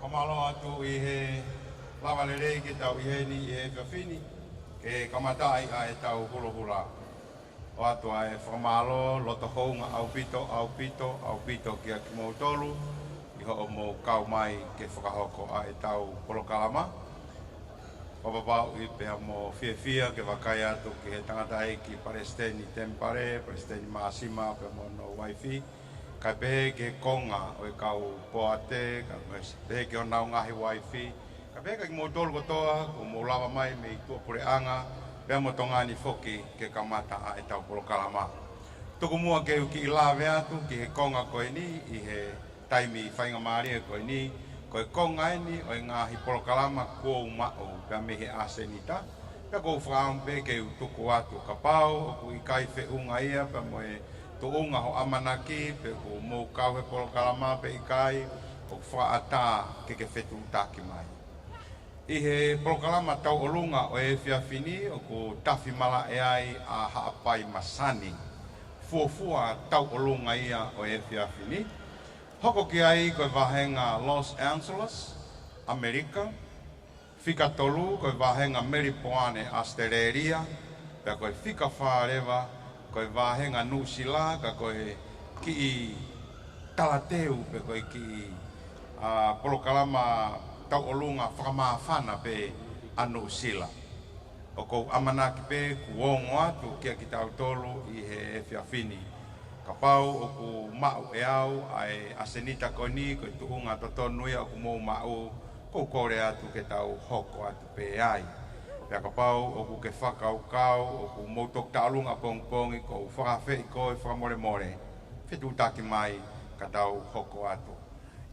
Kamalo atu I he lavalere ki tau I he ni I he whiawhini ke kamatai a e tau hula. O atu a e whamalo, loto hounga au pito ki a ki mou tolu I ho o mou kau mai ke whakahoko a e tau polokalama. Papapau I pēa mō whiawhia ke wakai atu ki he tangata e ki Palestini Tempare, Palestini Maasima pēa mō no waifi. Kai pehe ke konga o e kau poate, kai pehe ke o nau ngahi waifi. Kai pehe ke mō tolu kotoa, o mō lawa mai me I tua pureanga, pēa mō tongani foki ke kamata a e tau polokalama. Tuku mua ke uki I lawe atu ki he konga koe ni, I he taimi whainga maari e koe ni, koe konga e ni o e ngahi polokalama kua umau, pēa me he asenita. Pēa kou whakaampe ke u tuku atu kapau, o ku I kai whe unga ia, pēa mo e to unga ho amanaki pe ko mo kau he polokalama pe I kai o whaata ke whetu taki mai. I he polokalama tau olunga o e whiawhini o ko tawhi mala e ai a haapai masani. Fuafua tau olunga ia o e whiawhini. Hoko ki ai koe wahenga Los Angeles, Amerika. Whika tolu koe wahenga Meripoane, Australia. Pea koe whika whārewa koe wahenga Nusila, ka koe ki I talateu pe koe ki I polokalama tau olunga whakamawhana pe a Nusila. O kou amanaki pe kuongo atu kia ki tau tolu I he whiawhini. Ka pau o ku mau e au ai asenita koe ni koe tuunga totonuia o ku mou mau kou kore atu ke tau hoko atu pe ai. Pea ka pau o ku ke whakaukau, o ku moutok tālunga pongpongi, ko whakawhi ko e whakamore more. Whitu taki mai ka tau hoko atu.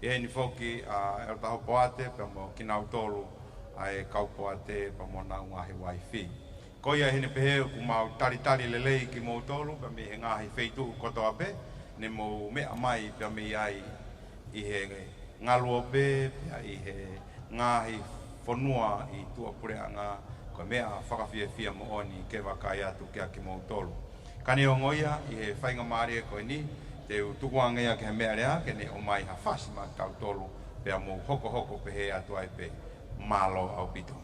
E ni whoki e o taho poate, pea mo kinau tolu, ai kaupo ate pa mo na ngahi waifi. Ko ia hene pehe ku mau tari lelei ki mo tolu, pea mi he ngahi feitu koto ape, ne mo mea mai pea mi ai i he ngalu ope, pea i he ngahi whanua i tua pureanga, ko mea whakawhiawhia mo oni ke wakai atu kia ki mo tolu. Kani o ngoia i he whainga maari e koe ni, te utukuangea ke he mea rea, ke ne o mai ha whasima tau tolu, pea mo hoko pehe atu ai pe malo au pito.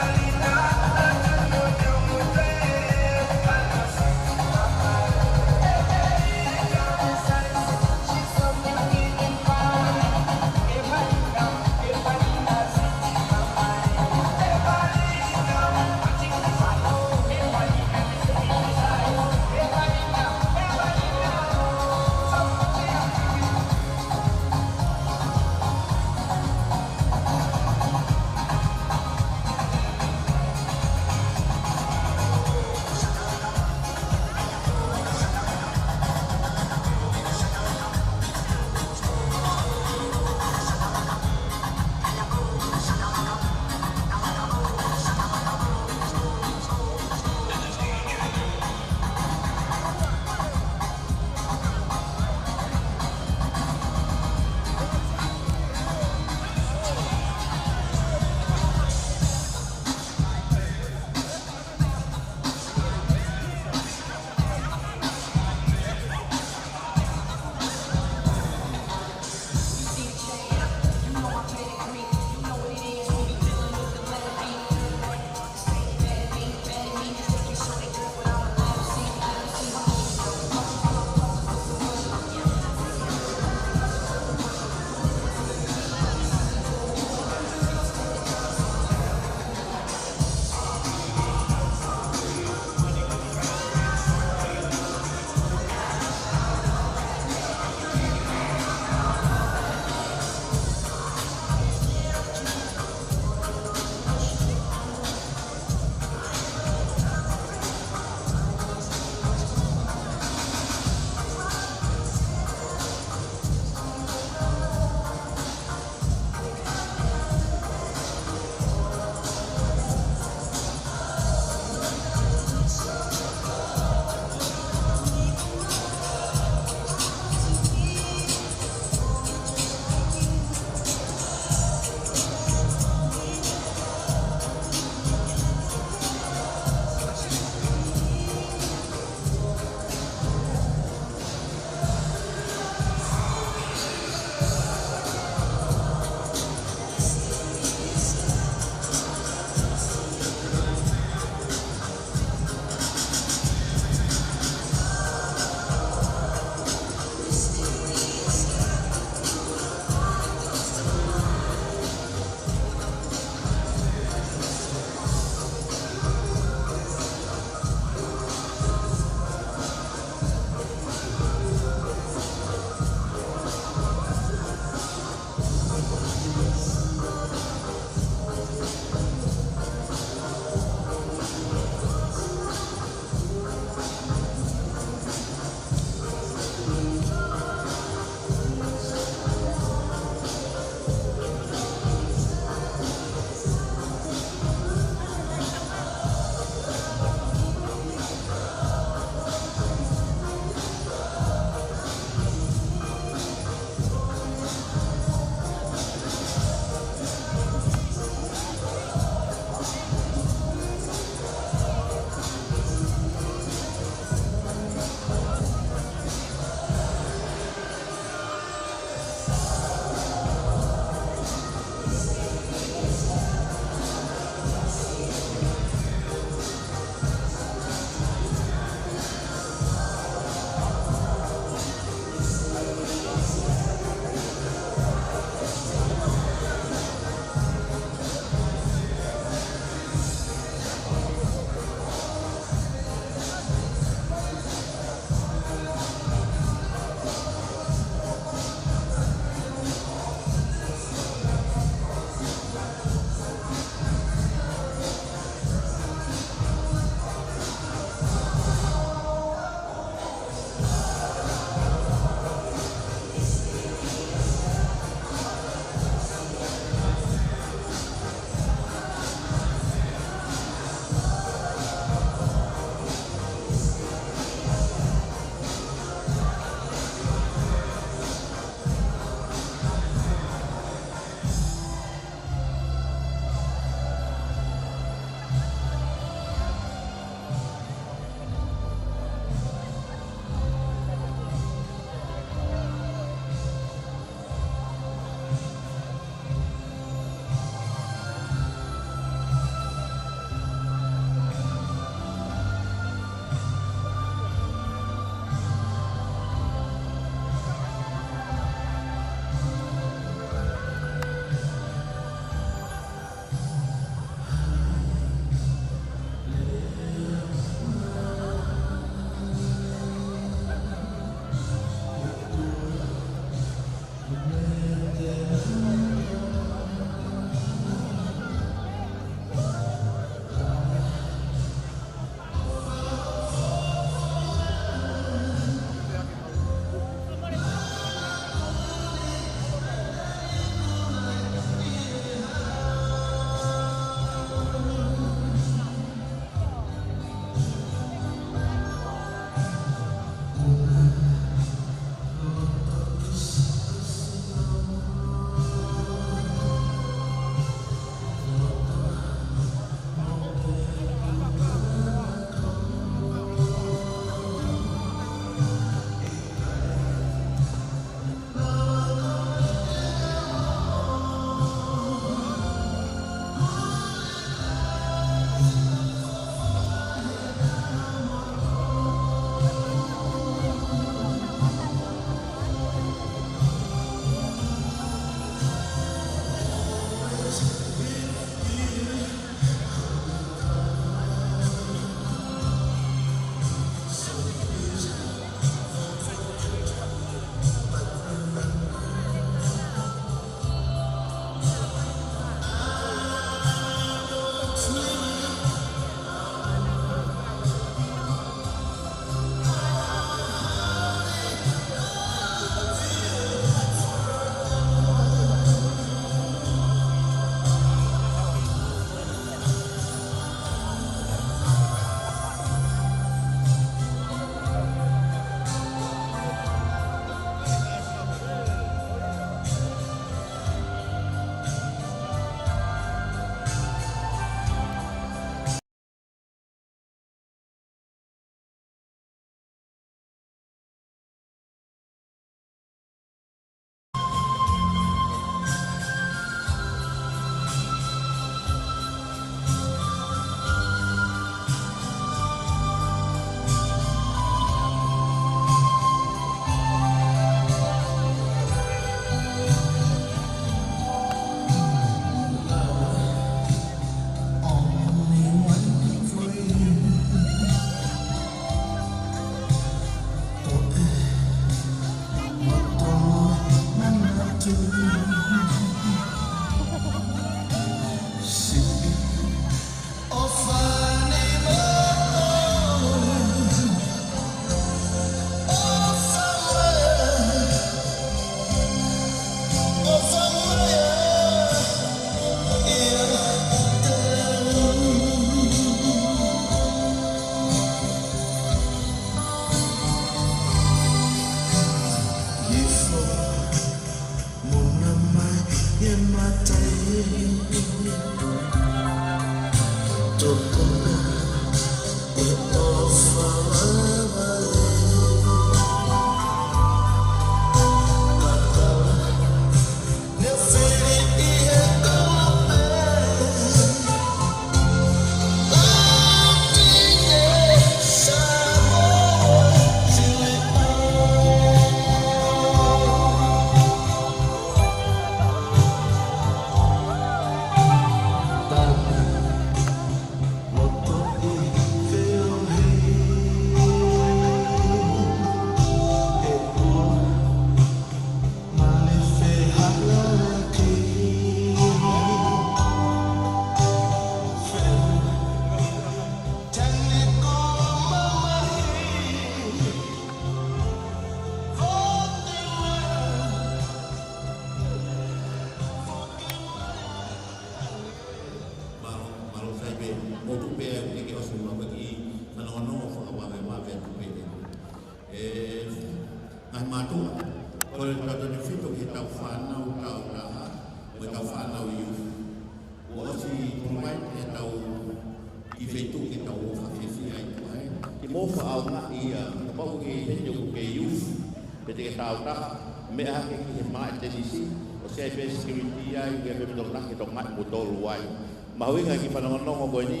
Mahuinga ki panongonongo ko ni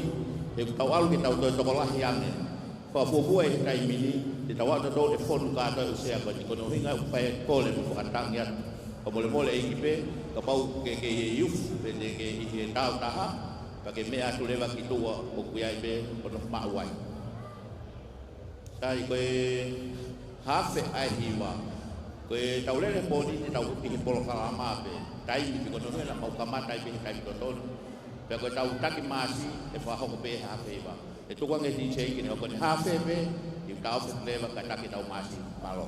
e tawal ki taw do sekolah yang fa bubuai kai mini di tawal do e fon ka do se ko ni kono hinga upaya kole ko katang ya ko mole ekipe ka pau ke youth be de ke i taw taha pa ke me atu leva ki tua ko kuya be ko no ma wai tai ko hafe ai hiwa ko taw le ko ni taw ki polo kala ma be tai mi ko no la mau kamata be kai ko ton Peko tau taki masi e whahoko pe hafe ba. E tukang e DJ kini hoko ni hafe pe i tau leva ka taki tau masi malo.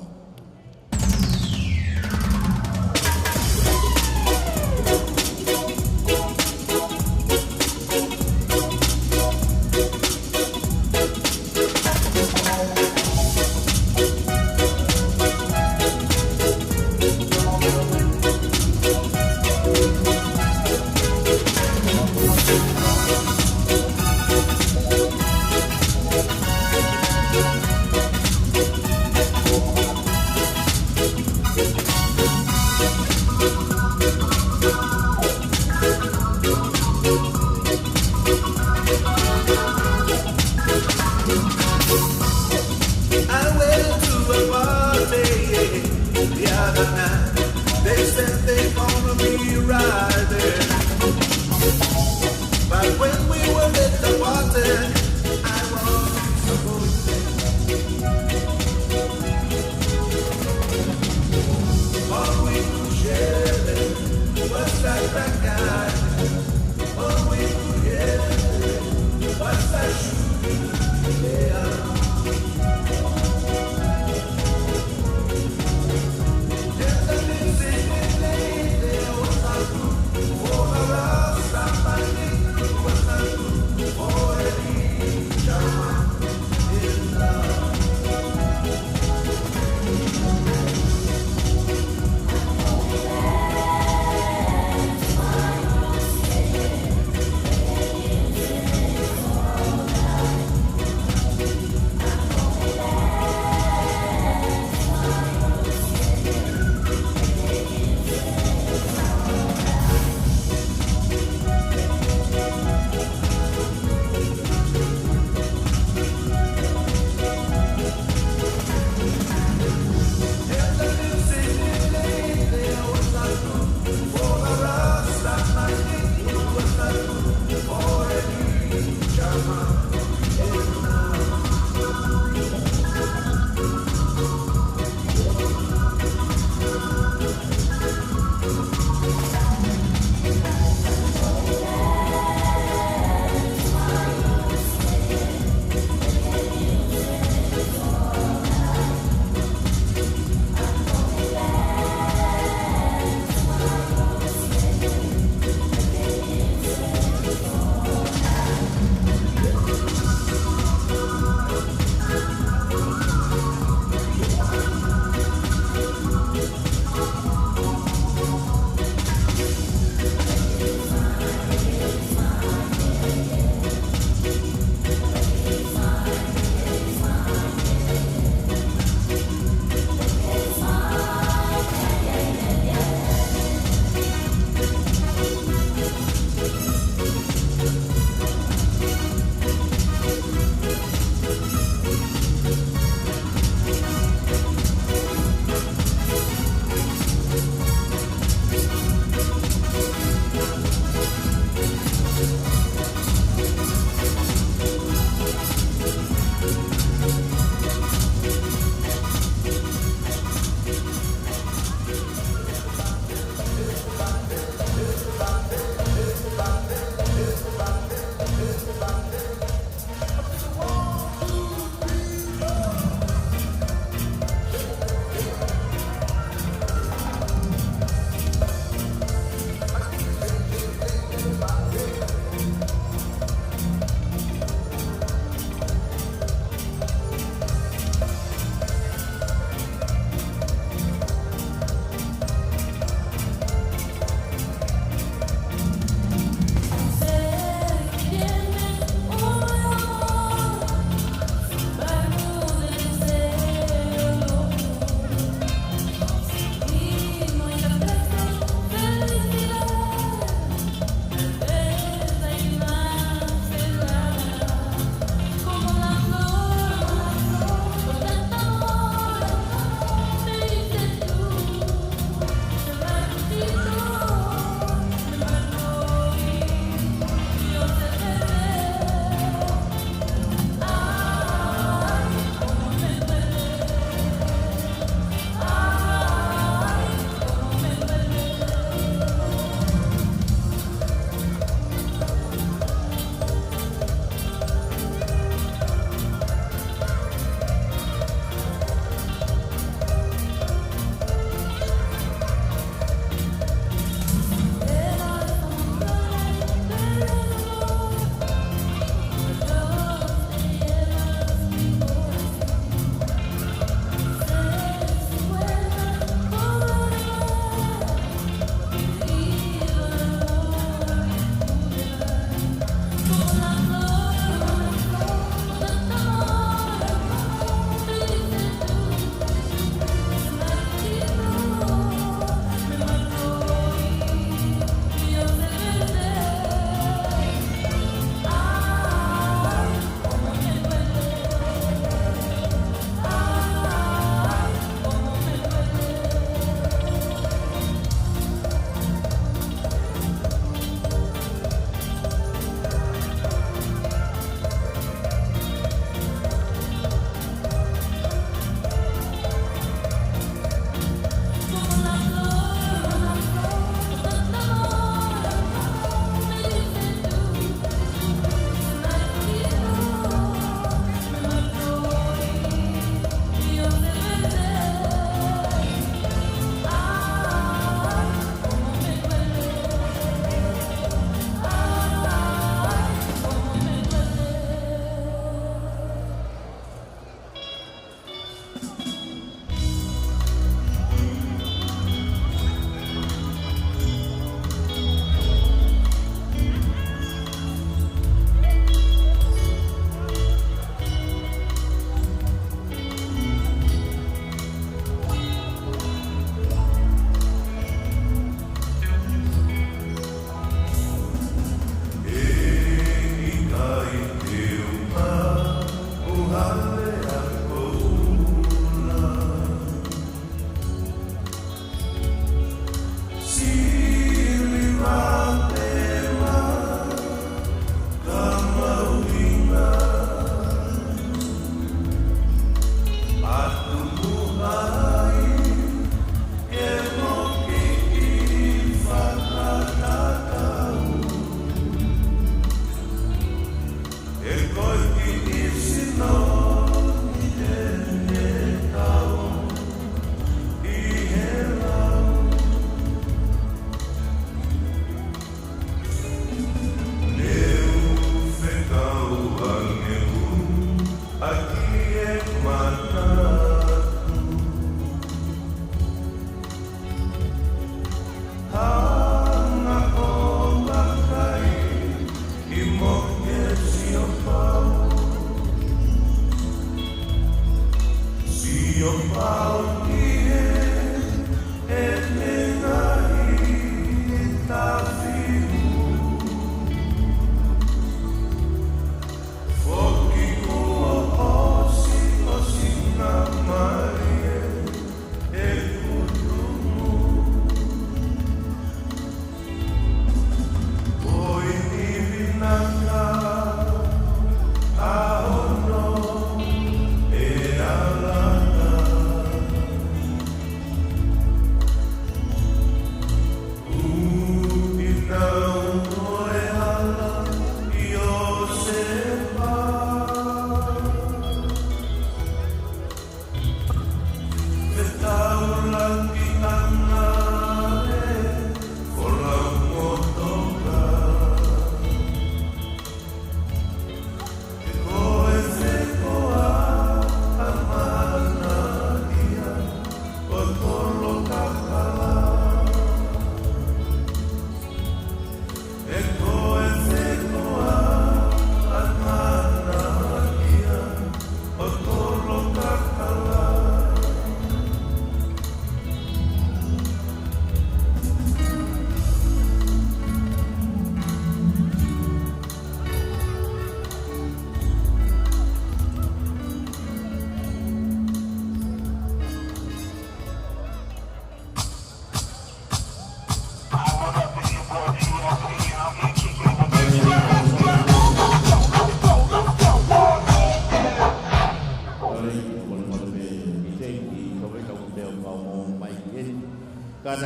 Kada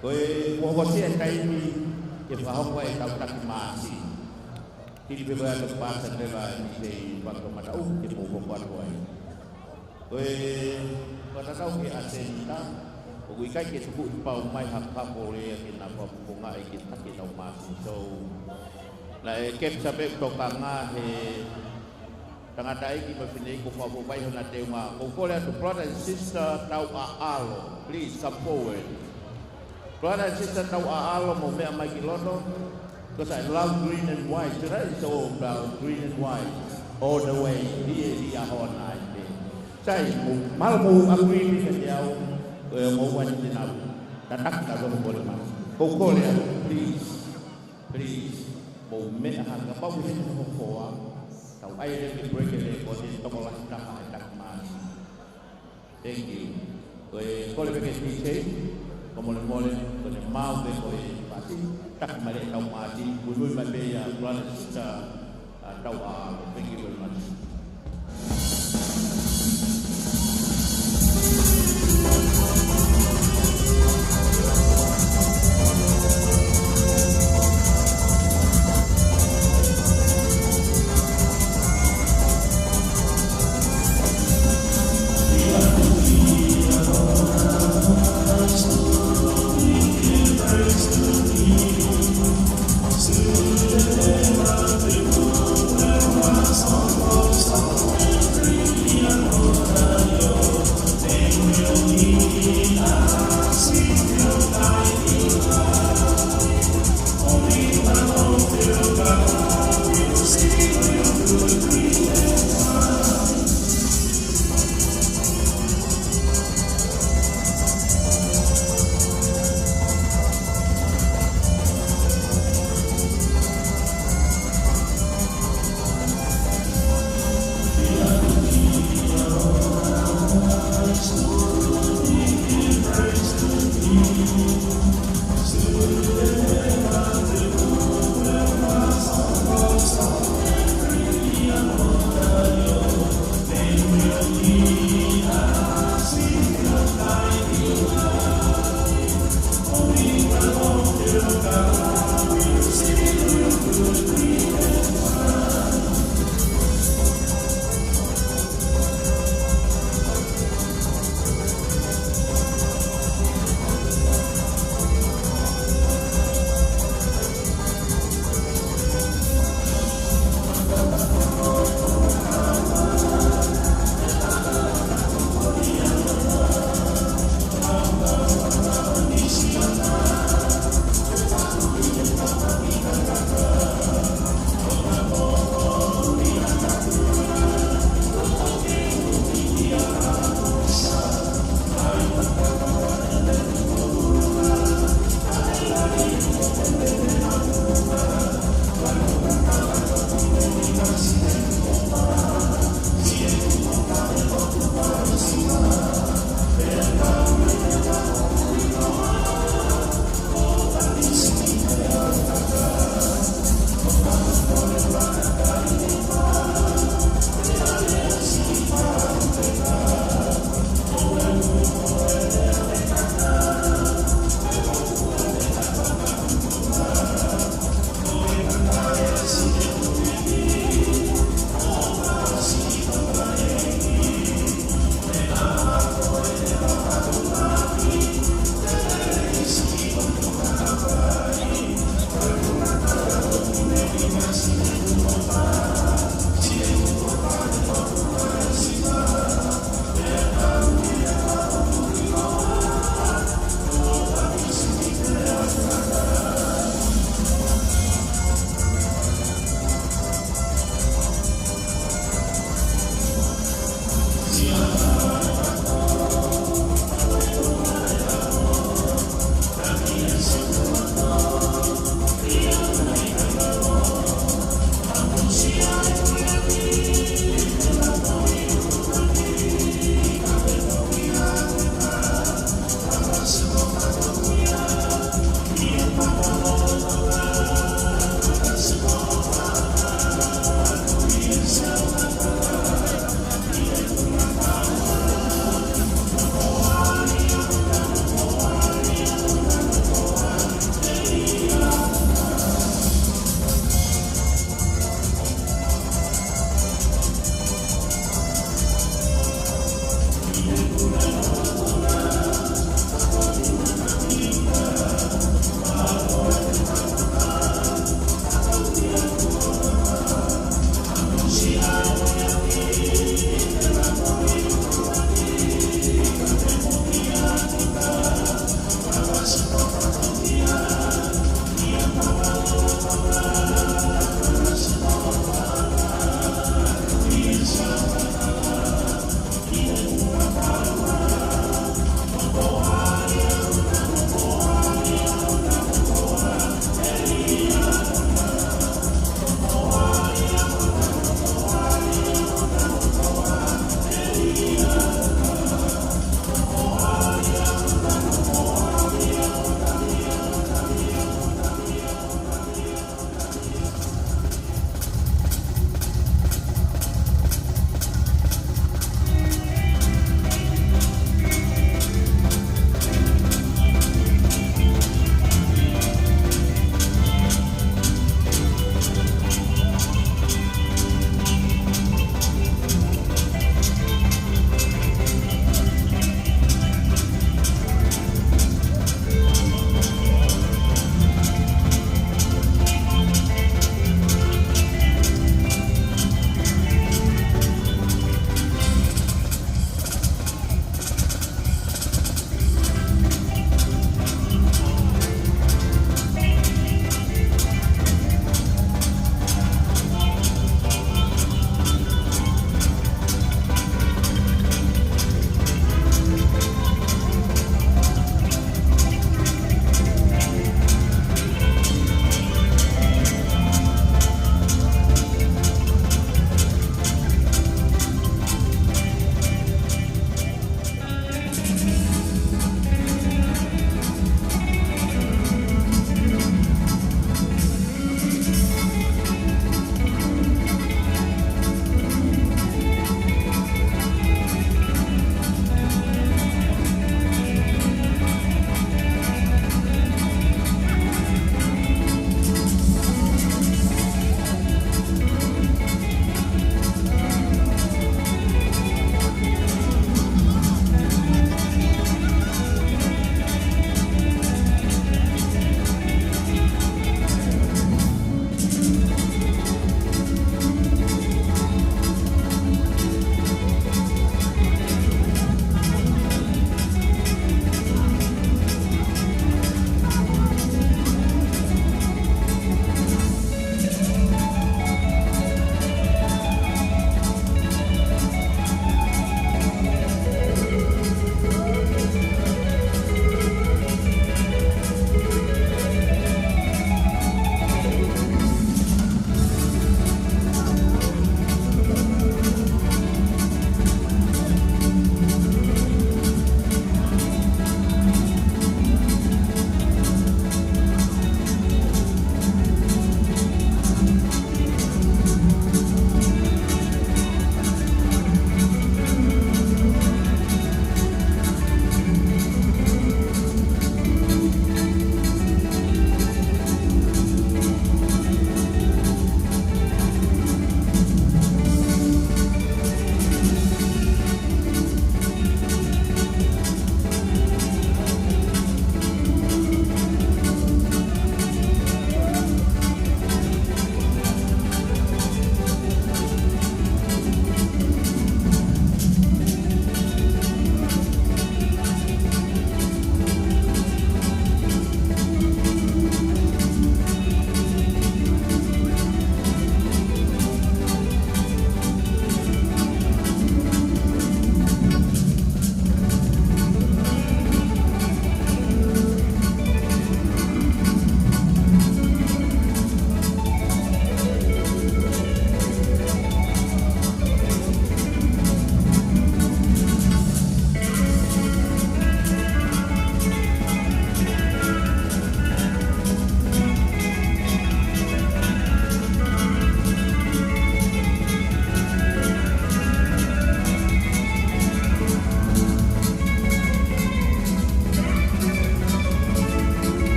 koe mo sia kai ni ke fa ho ai tau tak masi ti be ba to pa sa de ba ni se ba ko mata ke mo ko ba ko ai koe kada tau ke asenta o kui kai ke tu pa mai ha pa ko le ke na pa ko ngai ke ta ke tau masi so la ke sa be to ka nga he tanga dai ki ba fini ko fa bo bai na te ma ko ko le to brother and sister tau alo please come forward. Brother and sister tau alo mo me mai ki lono because I love green and white. Today is all about green and white all the way di a hon ai te sai mal mo agree ni ke au mo wan ni na ta tak ta do mo ma ko ko le please mo me ha ka pa wi ko ko tau ai le break le ko ni to la ta tak ma thank you ko le ke ti che como le mole con el mau de ko pati tak male tau mati bulu ma be ya plan sta tau thank you very much. Still,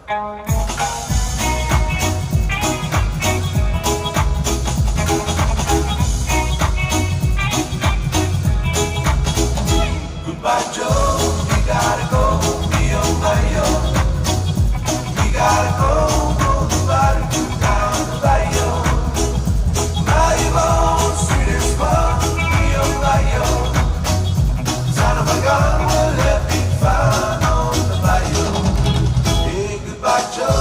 Goodbye, Joe. We gotta go. Me on my own. We gotta go. Go the body down the bayou. My own sweetest one. Me on my own. Son of a gun will let me find on the bayou. Hey, goodbye, Joe.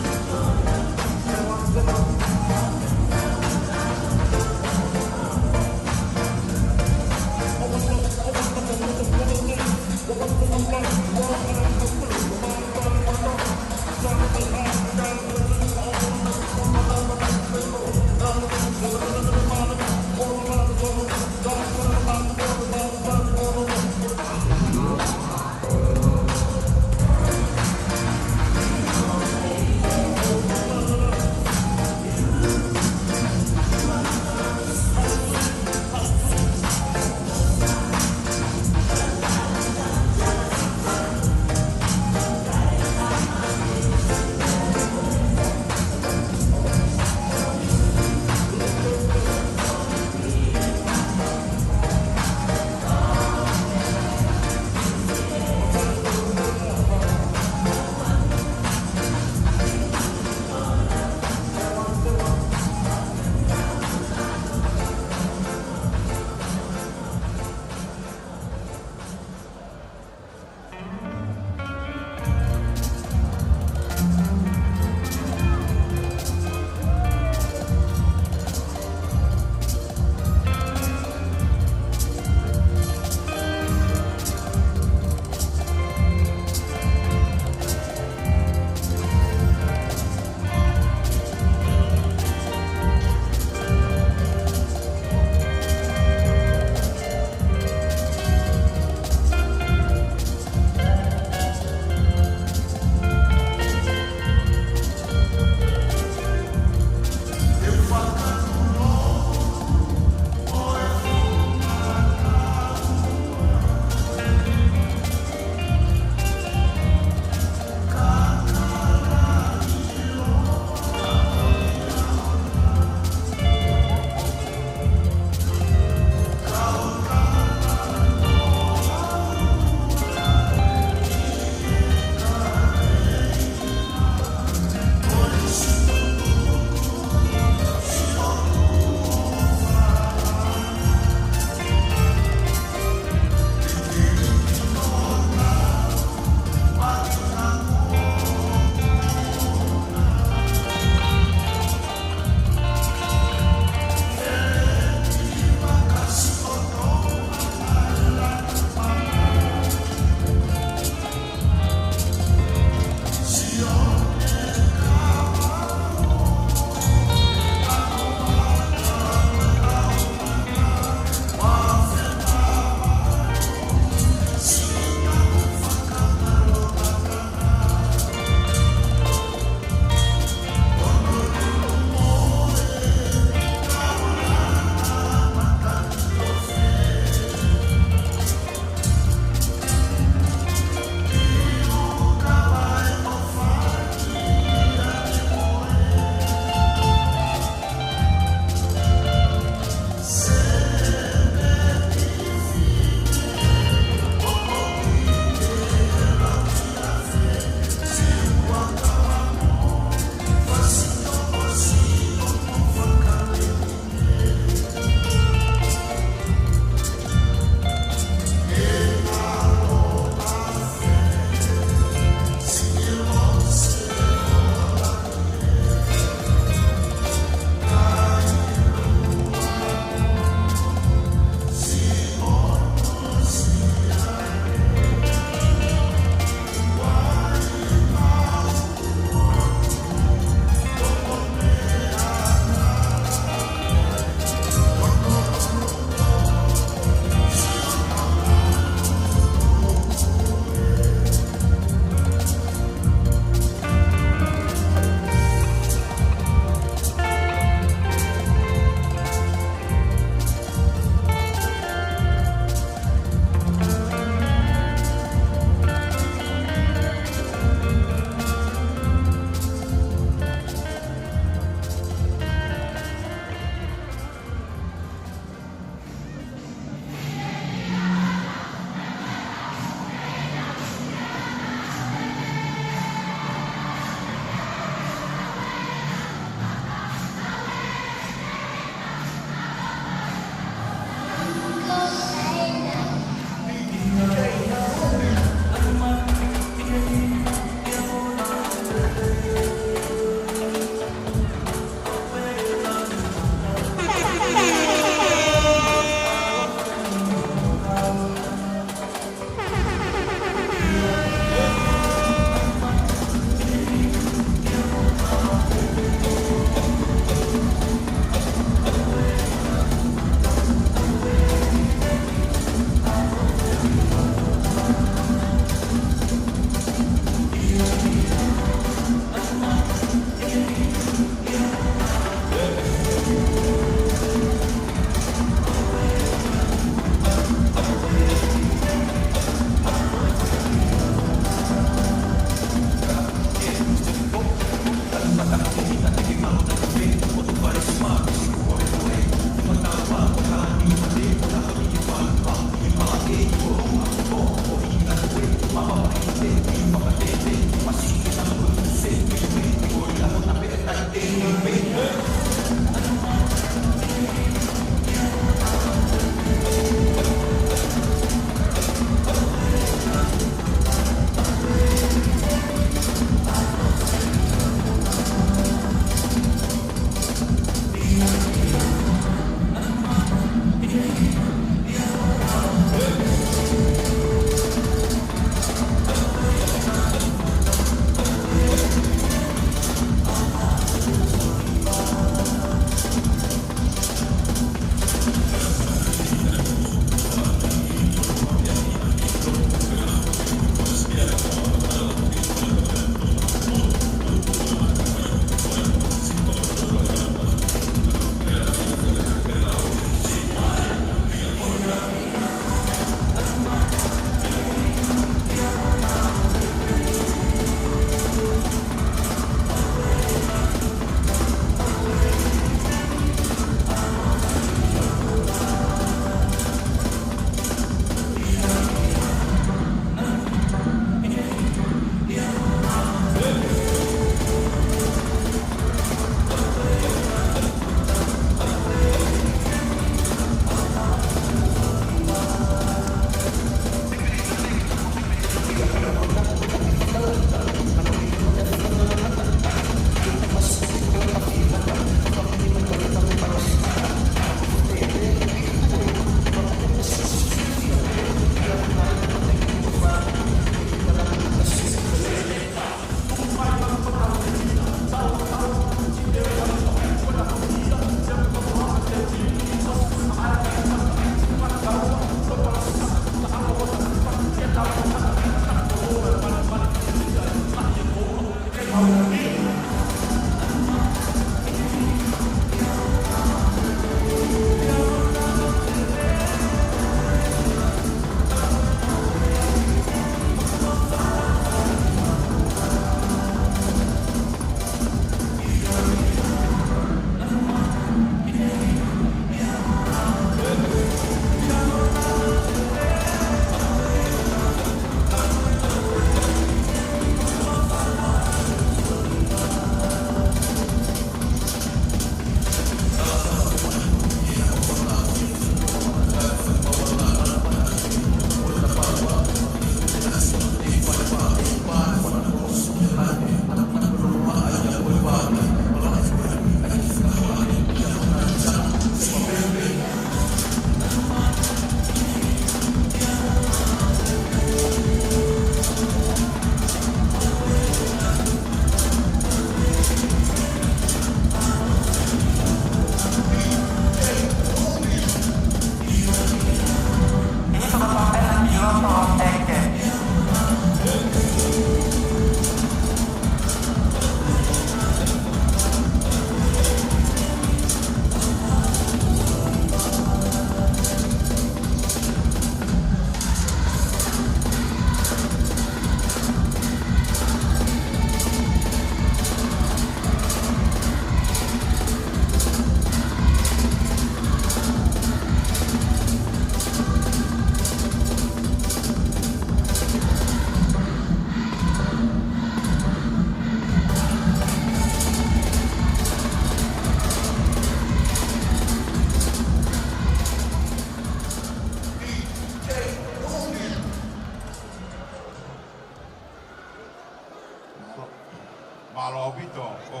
Malo pito o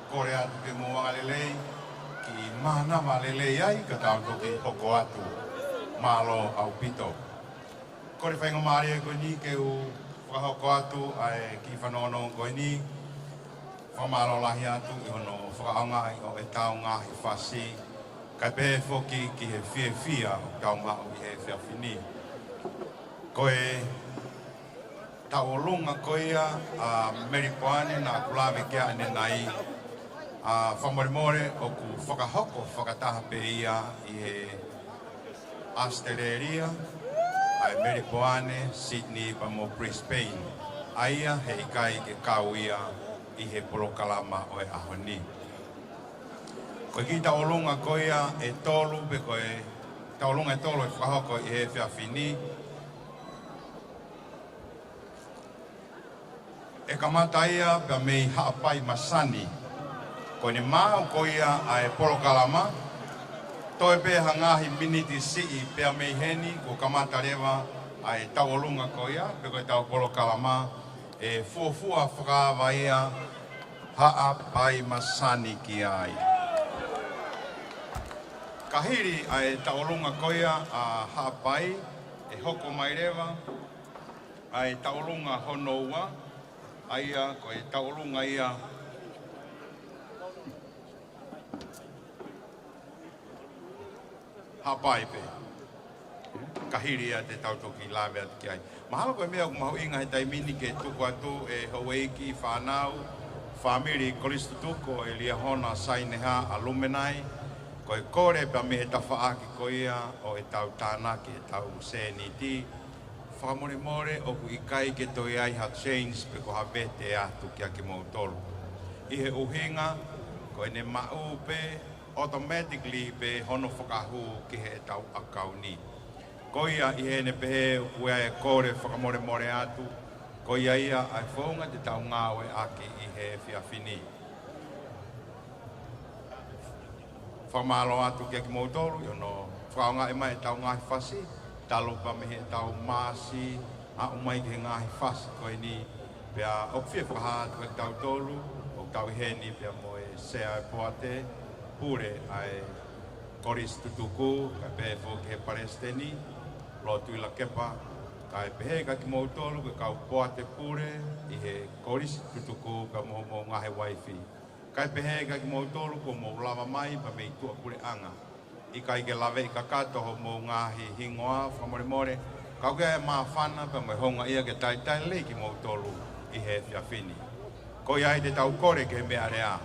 Korea ke mo lelei ki mana lelei ai ka tau ki hoko atu malo au pito. Kore whainga maari e koe ni ke u whakahoko atu ai ki whanono koe ni whamalo lahi atu i hono whakaonga i o e tau ngahi whasi kai pehe whoki ki he fie fia o tau ngau i he fia whini. Koe tau lunga koia a Meripoane na kulawe kia ane nai a whamorimore o ku whakahoko whakataha pe ia i he Australia ai Meripoane, Sydney pa mo Brisbane aia he ikai ke kauia i he polokalama o e ahoni. Koe ki tau lunga koia e tolu pe koe tau lunga e tolu e whakahoko i he whiawhini e kamata ia pe mei haapai masani. Ko ni mau ko ia ai polokalama. Toi pe hangahi miniti sii pe mei heni ko kamata rewa ai tauolunga ko ia pe ko tau polokalama e fuafua whakawa ia haapai masani ki ai. Kahiri ai tauolunga ko ia a haapai e hoko mai rewa ai tauolunga honoua aia ko e taurunga ia hapai pe kahiri ia te tautoki lawe atu ki ai. Mahalo koe mea kumahu inga he taimini ke tuku atu e Hawaii whanau whamiri Koristutuko e lia hona saineha alumenai ko e kore pa me he tawhaaki ko ia o e tau tānaki e tau seniti whamore o ku ikai ke toi ai ha change pe ko habete atu ki ake mau tolu. I he uhinga, ko ene mau pe automatically pe hono whakahu ki he tau akau ni. Ko ia i he ne pehe ua e kore whakamore atu, ko ia ia ai whaunga te tau ngāwe aki i he whiawhini. Whamalo atu ki ake mau tolu, i ono whaunga e mai tau ngāhi whasi, talo pa me he tau māsi, a umai ke ngahi whasi koe ni, pia o whia whakahatu e tau tolu, o tau heni pia mo e sea e poate, pure ai Koristutuku, kai pehe fōki he Palestini, lo tuila kepa, kai pehe ka ki mou tolu, ka kau poate pure, i he Koristutuku ka mo ngahe waifi. Kai pehe ka ki mou tolu, ko mo lava mai, pa me i tua pure anga. I kai ke lawe i ka katoho mō ngahi hingoa, whamore, kau ke maa whana pa mai honga ia ke tai lei ki mō tolu i he whiawhini. Ko ia te tau kore ke mea rea.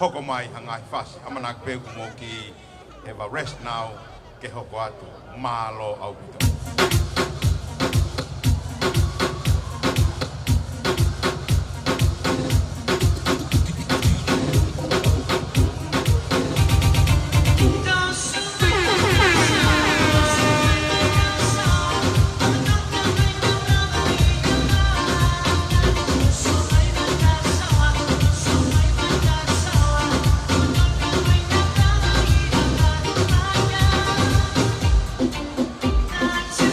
Hoko mai hangai fasi. Amana peu mo ki have a rest now ke hoko atu. Malo au pito. That's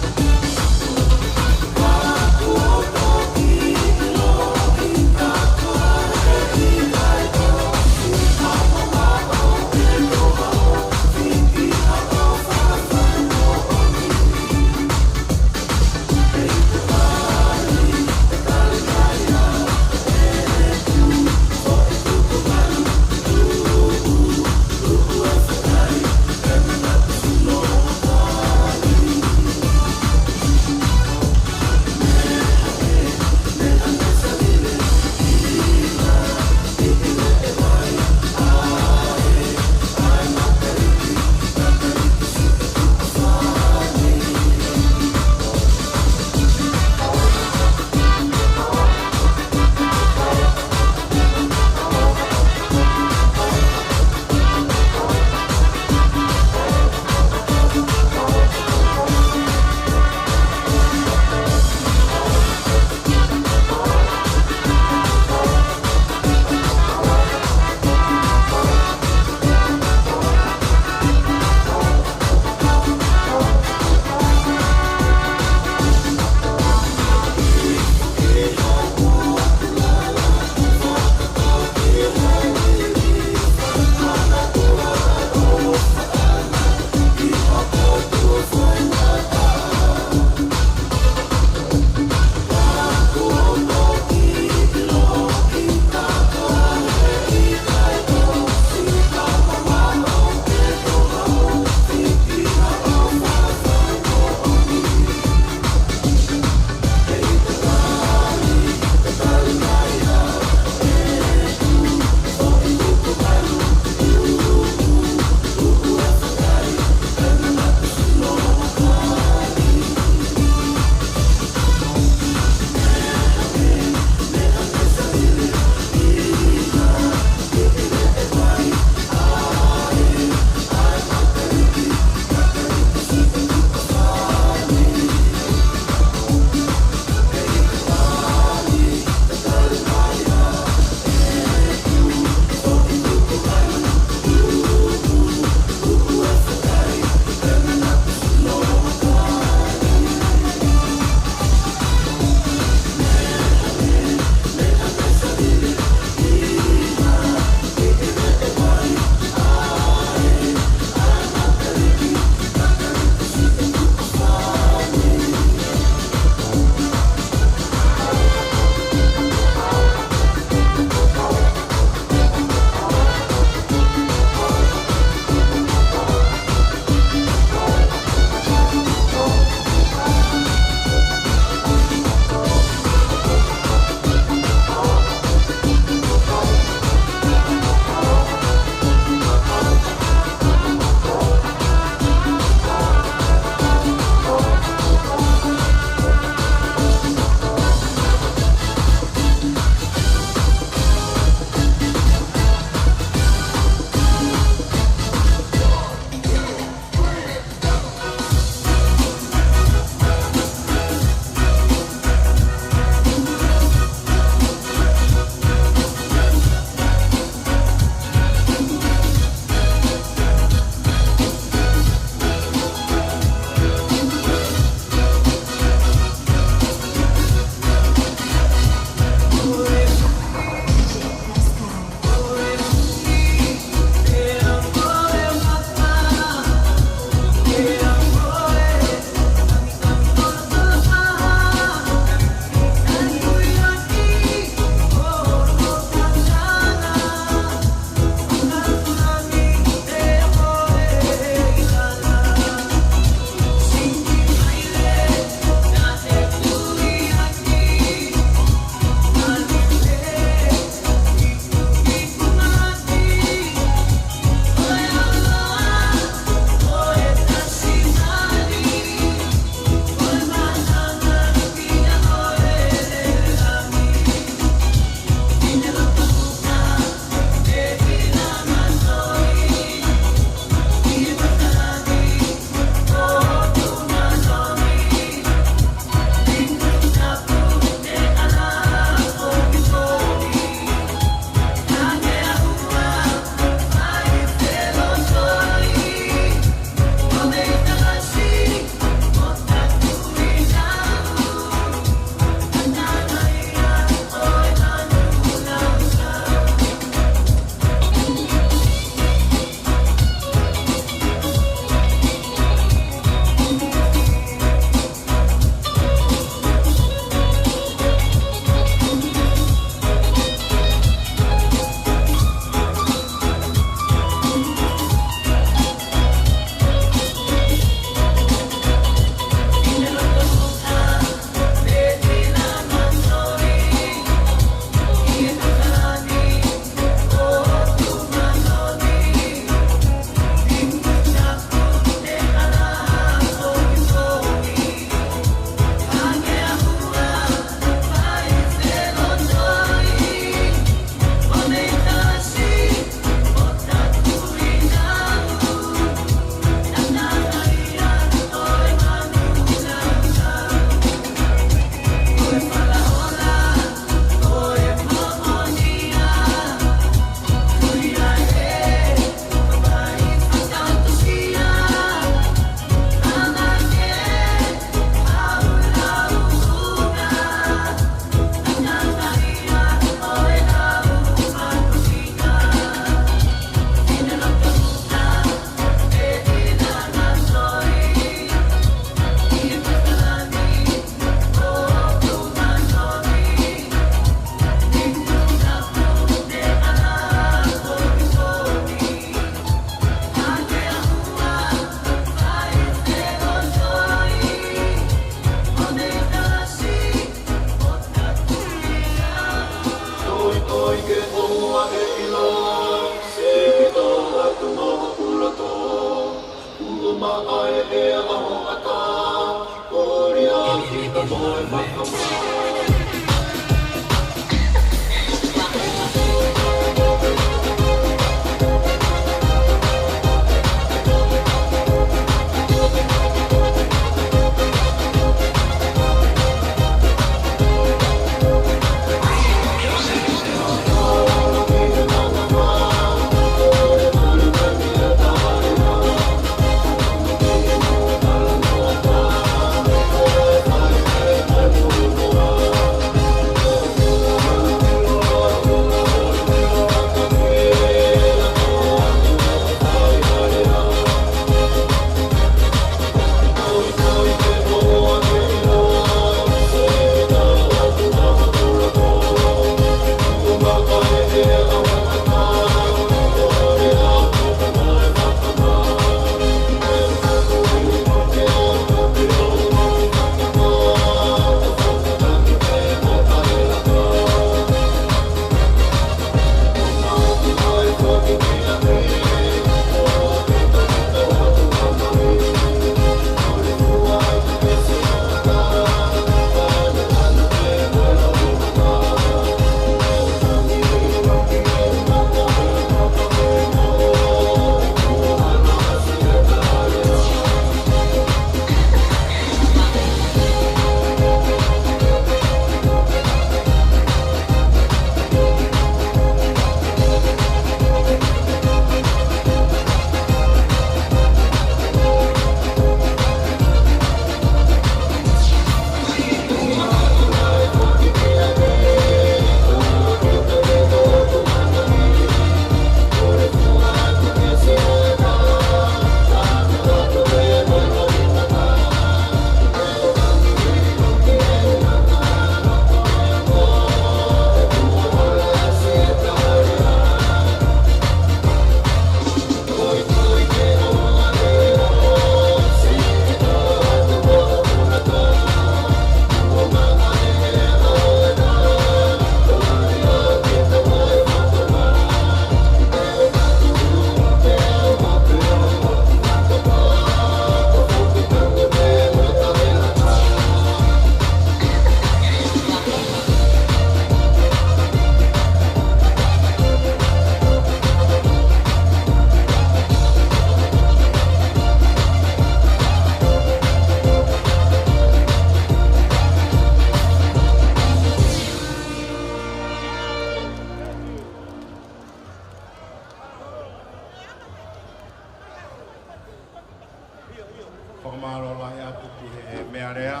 Whakamālolai atu ki he mea rea.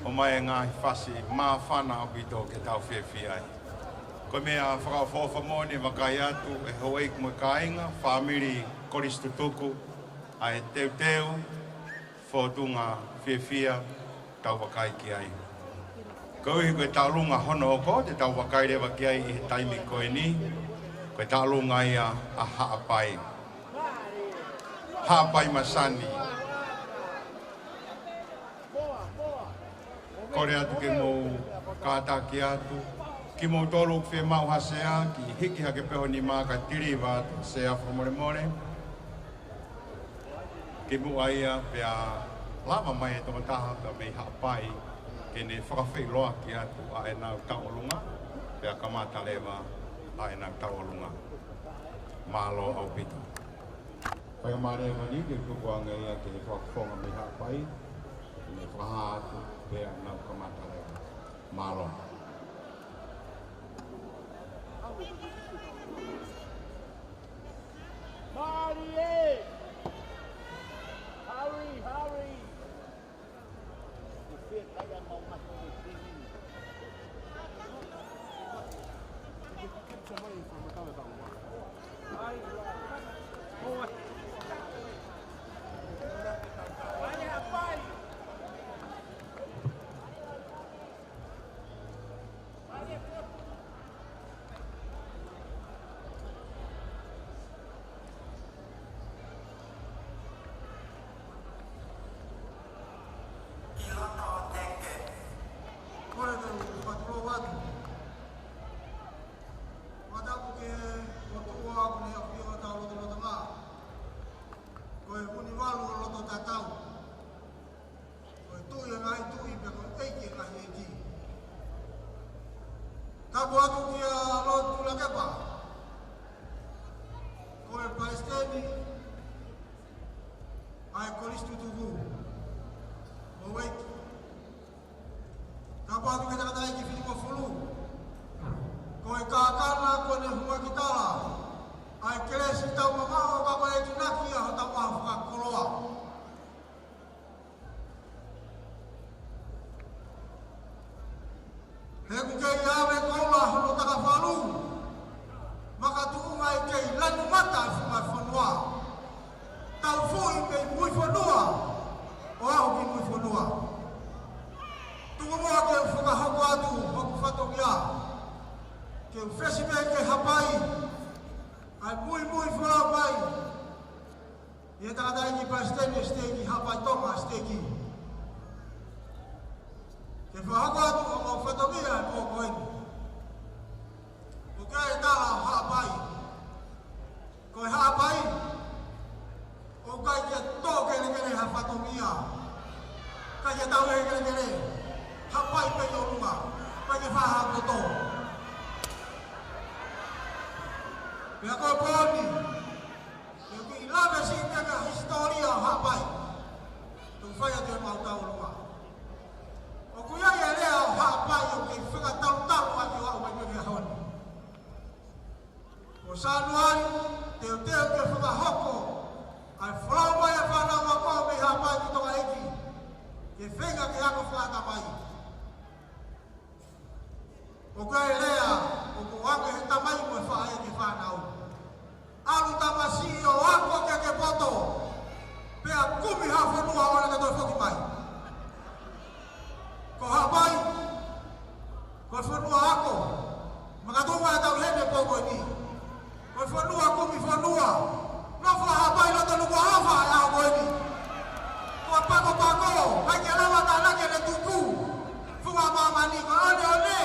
O mai ngā whasi mā whana o pito ke tau whiawhi ai. Ko mea whakawhawha mōni wakai atu e hoi kumo kāinga, whamiri koristutuku, ai teu teu, whotunga whiawhia, tau wakai ki ai. Ko ihi koe tālunga hono oko, te tau wakai rewa ki ai i he taimi koe ni, koe tālunga ia a haapai. Haapai masani. Kore atu ke mō kātā ki atu, ki mō tolu whi mau hasea, ki hiki hake peho ni mā ka tiri wā se a whamore more. Ki mu aia pia lava mai e tonga taha pia mei haapai, ke ne whakawhi loa ki atu a e nau tauolunga, pia kamata lewa a e nau tauolunga. Mālo au pito. Whai mare mani ke kukuanga ia ke whakawhonga mei haapai, ke ne whaha atu pia nau kamata lewa. Mālo. Marie! Hurry, hurry! listu tugu. Owek. Kapag kita kata iki fili ko fulu. Ko ikakana ko ne hua kitala. Ai kelesi tau mamao ka ko e tunaki a tau afuka koloa. Heku kei ave kola hono taka falu. Maka tuunga i kei lanu mata i funga whanua. Tau fui kei mui whanua. O aho ki mui whanua. Tunga moa kei funga hoko atu, hoku whatongia. Kei whesi mei kei hapai. Ai mui whanua pai. Ia takatai ki pa steki hapai tonga steki. Ke whahako atu o mau whatongia e mō koeni. O kia e tala o haapai. Ko e haapai, o kai kia tō kere ha whatongia. Kai kia tau e kere, hapai pe o runga, kai kia whaha koto. Pea koe pōni, e ki ilame si teka historia o haapai. Tu whaia te mau tau runga. O kuia ia lea o haapai o kei whakatau ati o au mai mewea honi. O Sanuari, teo ke whakahoko, ai whanau mai e whanau a koa mei haapai ki tonga eki, ke whenga ke ako whakata mai. O kuia ia lea, o kuange he tamai mo e whae ke whanau. Alu tamasi o ako ke poto, pea kumi ha whanua ona ka toi whoki mai. Ko hapai, ko whanua ako, makatunga e tau hene poko ni. Ko whanua kumi whanua, no whahapai no tanu ko hawa e ao koe ni. Ko pako, kai ke lawa tānake ne tuku, whunga mamani, ko one,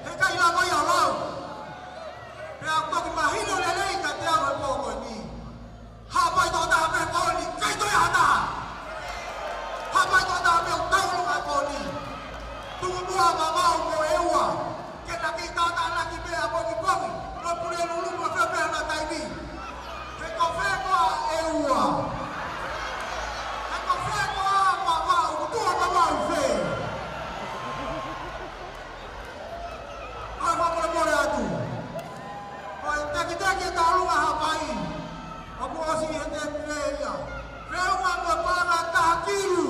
he kai la mai au lau. Pea toki mahino le rei ka te au e poko ni. Hapai tō taha me kōni, kai toi hata. Hapai tō taha me o taurunga kōni. Tungu mua mamau mo eua, ke naki tata naki mea pongi, no pure lulu mo whepea na taimi. Ke ko whekoa eua. Ke ko whekoa mamau, tua mamau whe. Ai mapore atu. Ai teki e taurunga hapai. Oku osi he te pireia. Reunga mo pana tahakiru.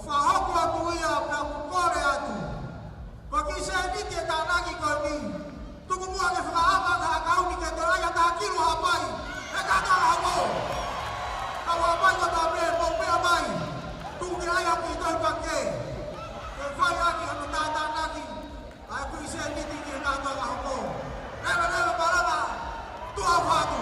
Whahoko atu ia pia kukore atu. Ko ki se ni te tānaki koe ni. Tuku mua ke whakaapa taha kauni ke te raia taha kiru hapai. E kakara hako. Kau hapai ko ta me mo pia mai. Tuku ke raia ki toi pake. Ke whai aki hanu tā tānaki. Ai kui se ni te ke tātanga hako. Rewa parama. Tua whatu.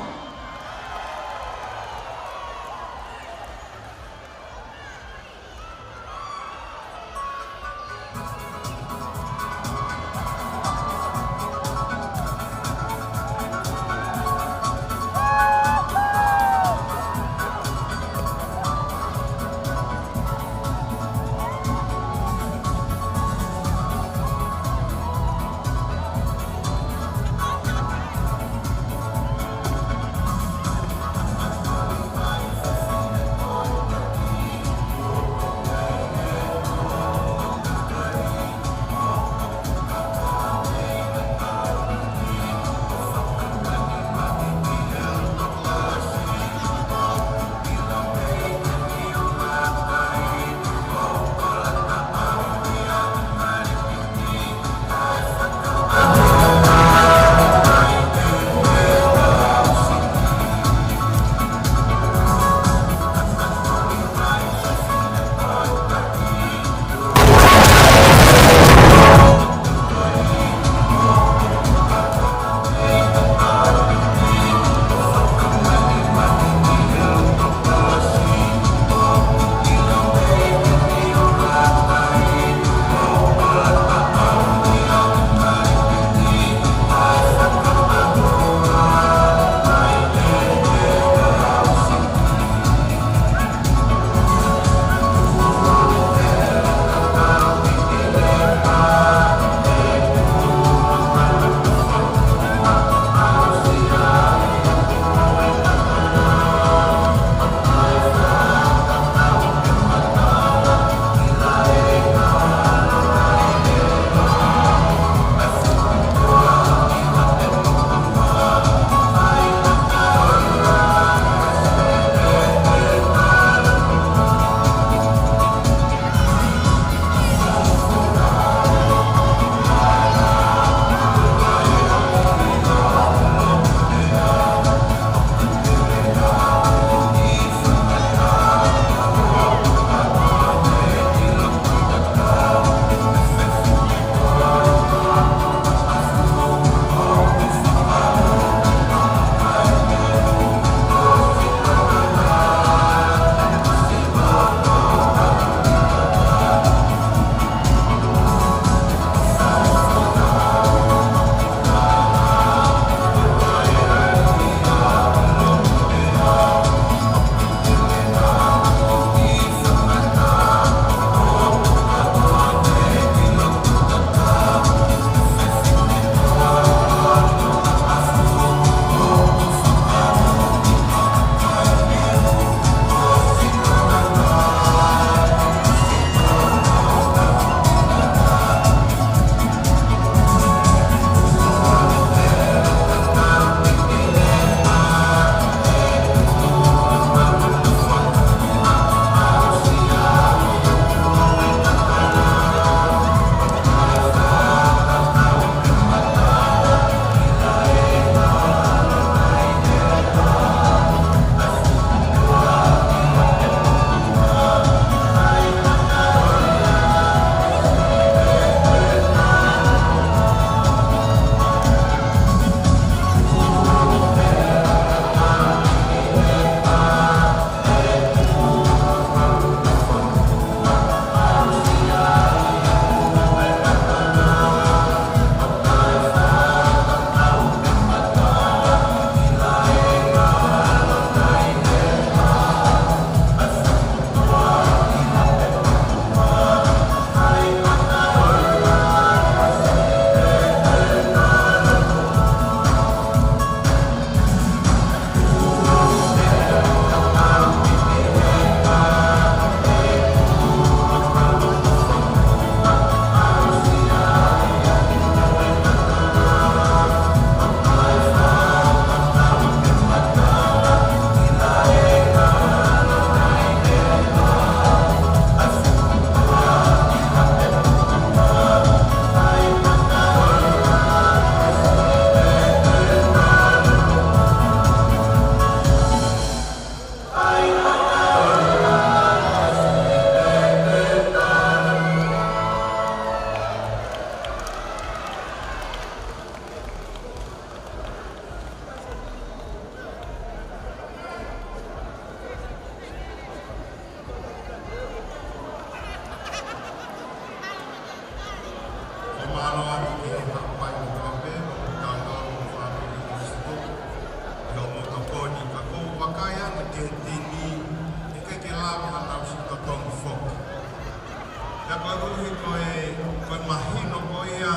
koe mahino ko ia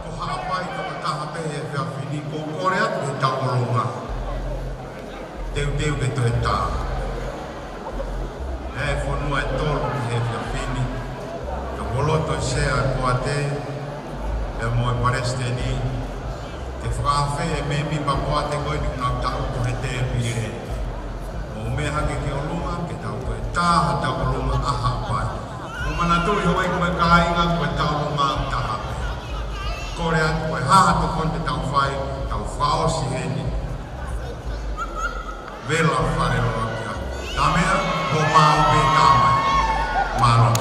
ko haapai ko taha pe e whiawhini ko kore atu e taolonga. Teu ke to e tā. E whanua e tolo ki he whiawhini. Ka woloto e sea ko a te e mo e paresteni. Te whakawhe e me mi papoa te koe ni kuna tau ko he te e pire. O me hake ke o lunga ke tau ko e taha tau o lunga aha pai. O mana tui hoi koe ka inga koe tau o lunga taha pe. Kore atu koe haha to kon te tau whai, tau whao si heni. Vela whare loa kia. Tamea, ko mau pe tāmai. Malo.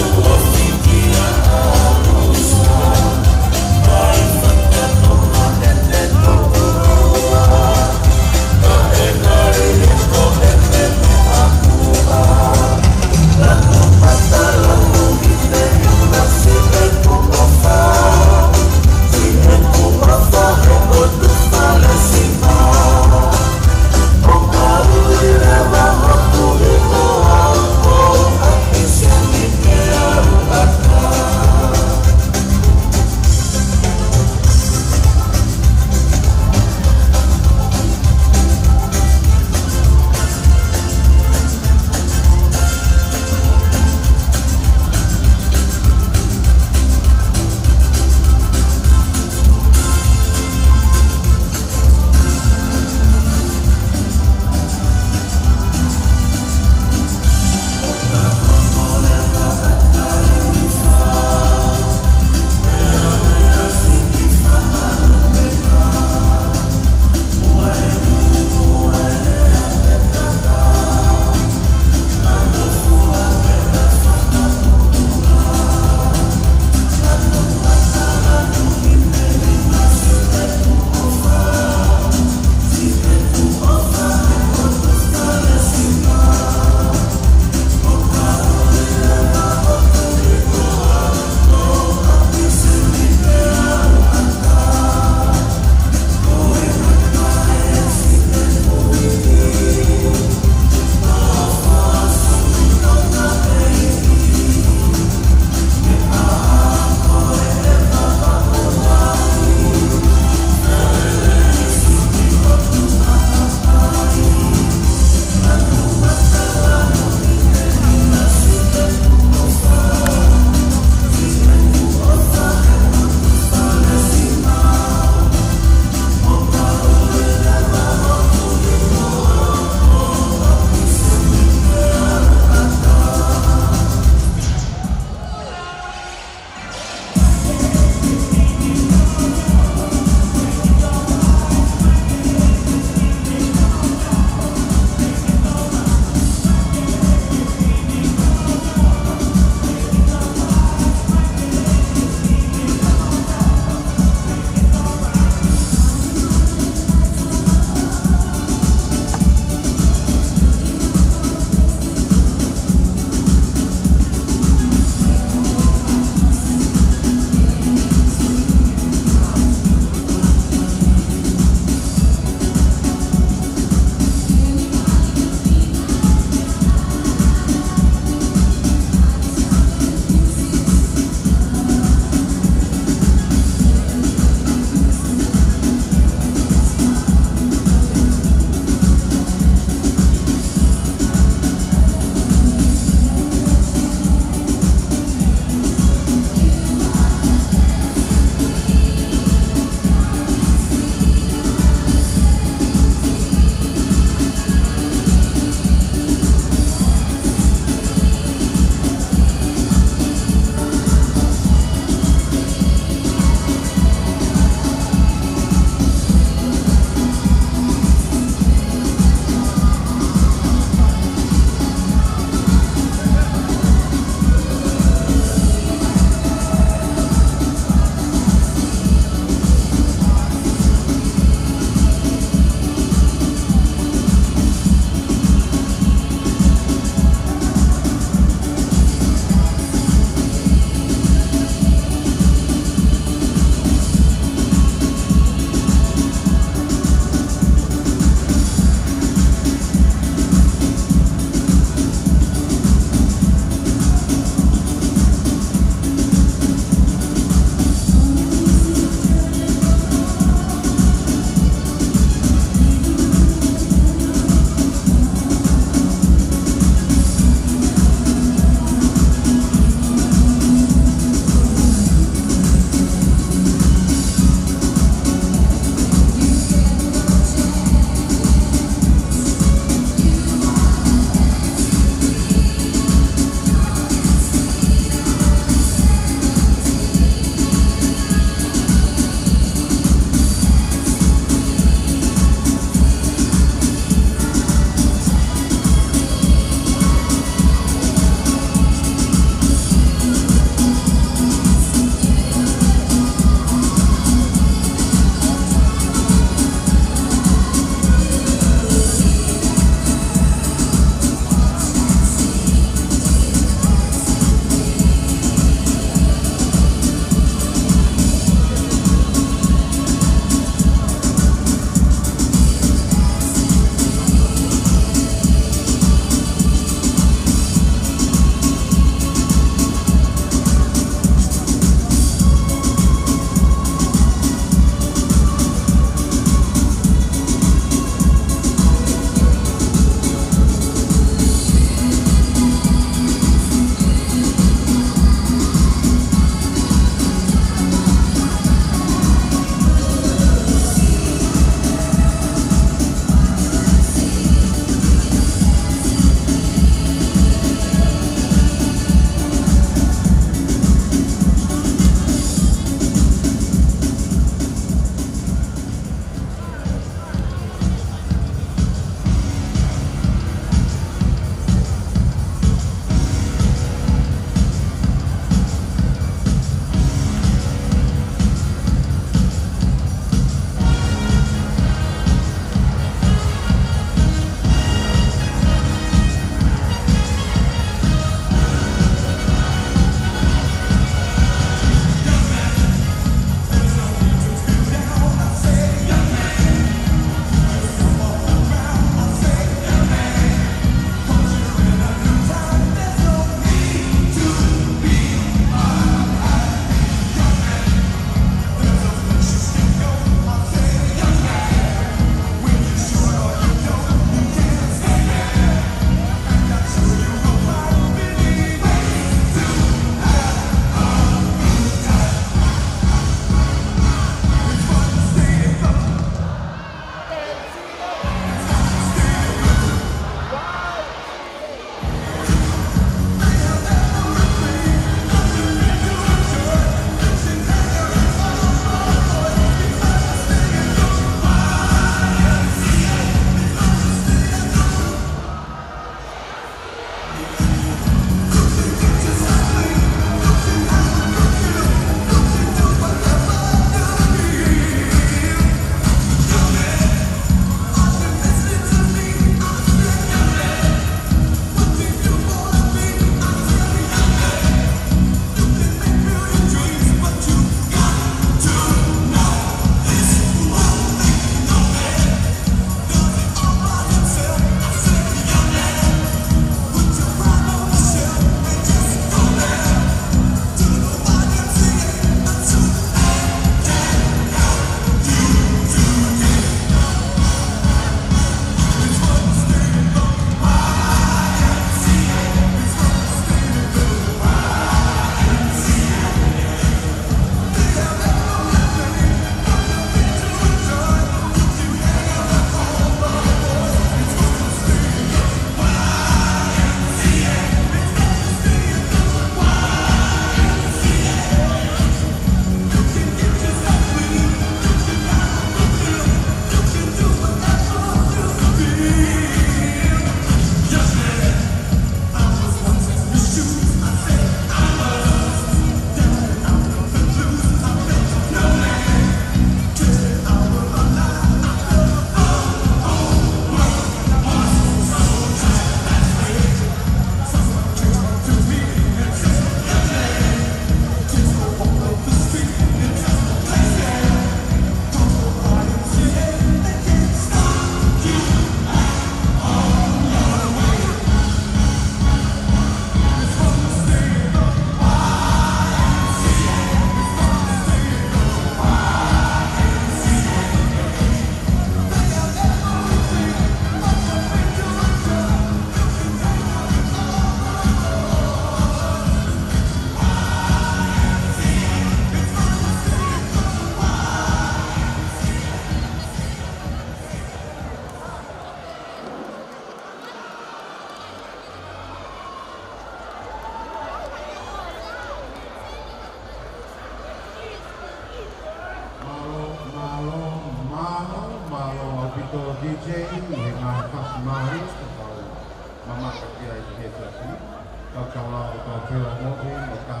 Kalau film mobil maka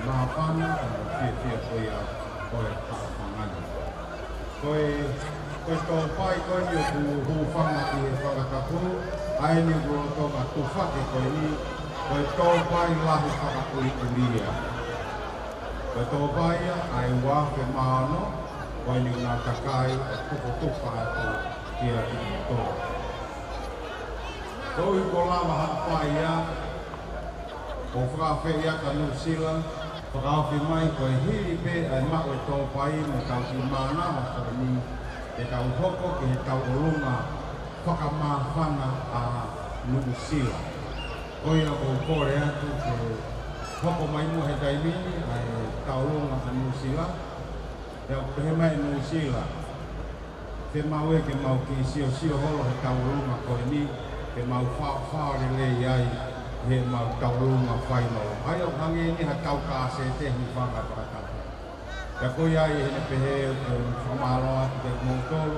maafan dia koi tak pangan. Koi topai koi ni hufang lagi fakaku. Ai ni to matufak koi ni koi topai lah fakaku India. Koi topai ai wah ke mano koi ni natakai tupai dia itu. Koi kola mahapa ya. O whakawhi ia ka New Zealand, whakawhi mai koe hiri pe ai mako tō pai me tau ki mana o koe ni e tau hoko ki he tau olunga whakamāwhana a New Zealand. Koe a ko kore atu ke hoko mai mo he taimini ai tau olunga a New Zealand. E o pehe mai New Zealand. Te mau e ke mau ki sio holo he tau olunga koe ni ke mau whaare lei ai he mau taurunga whainoro. Ai o hangi ni ha tau ka se te hi whanga paratata. Ka koi ai he ne pehe whamalo atu te mōtoro.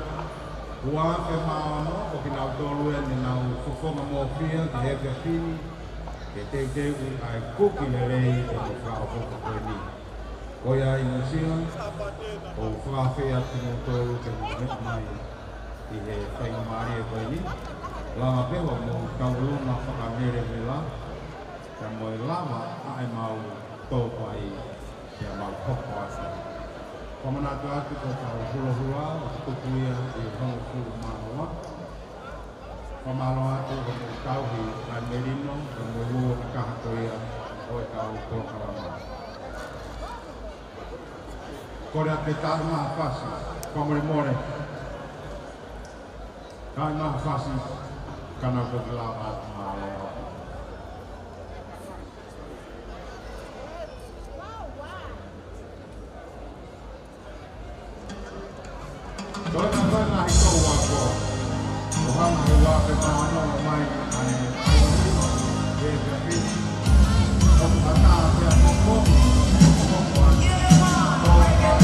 Ua pe maano o ki nau tolu e ni nau whukonga mōwhia ki he pia whini. Ke te ui ai kuki le rei e ni whao hoko koe ni. Koi ai New Zealand o whawhi atu mōtoro ke mōmet mai i he whainga maari e koe ni. Lama pewa mo taurunga whakamere me la, ka moe lama ai mau tōpai kia mau hoko asa. Whamanatu atu ko tau hula o tukuia i hongo kuru māua. Whamalo atu ko mo tauhi ai merino, ka mo lua ka kahatoia o e tau korokarama. Kore a te tāru maha whasi, whamore more. Kai maha whasi, kana ko te lawa atu māua. Doi na koe nga hi kou wako. O hana he wake maano mai ai aurino e te whini. O tata te a moko, o moko atu. O heu ata.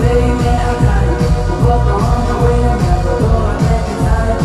Baby, I got it. Walk on the way, I'm never going back inside.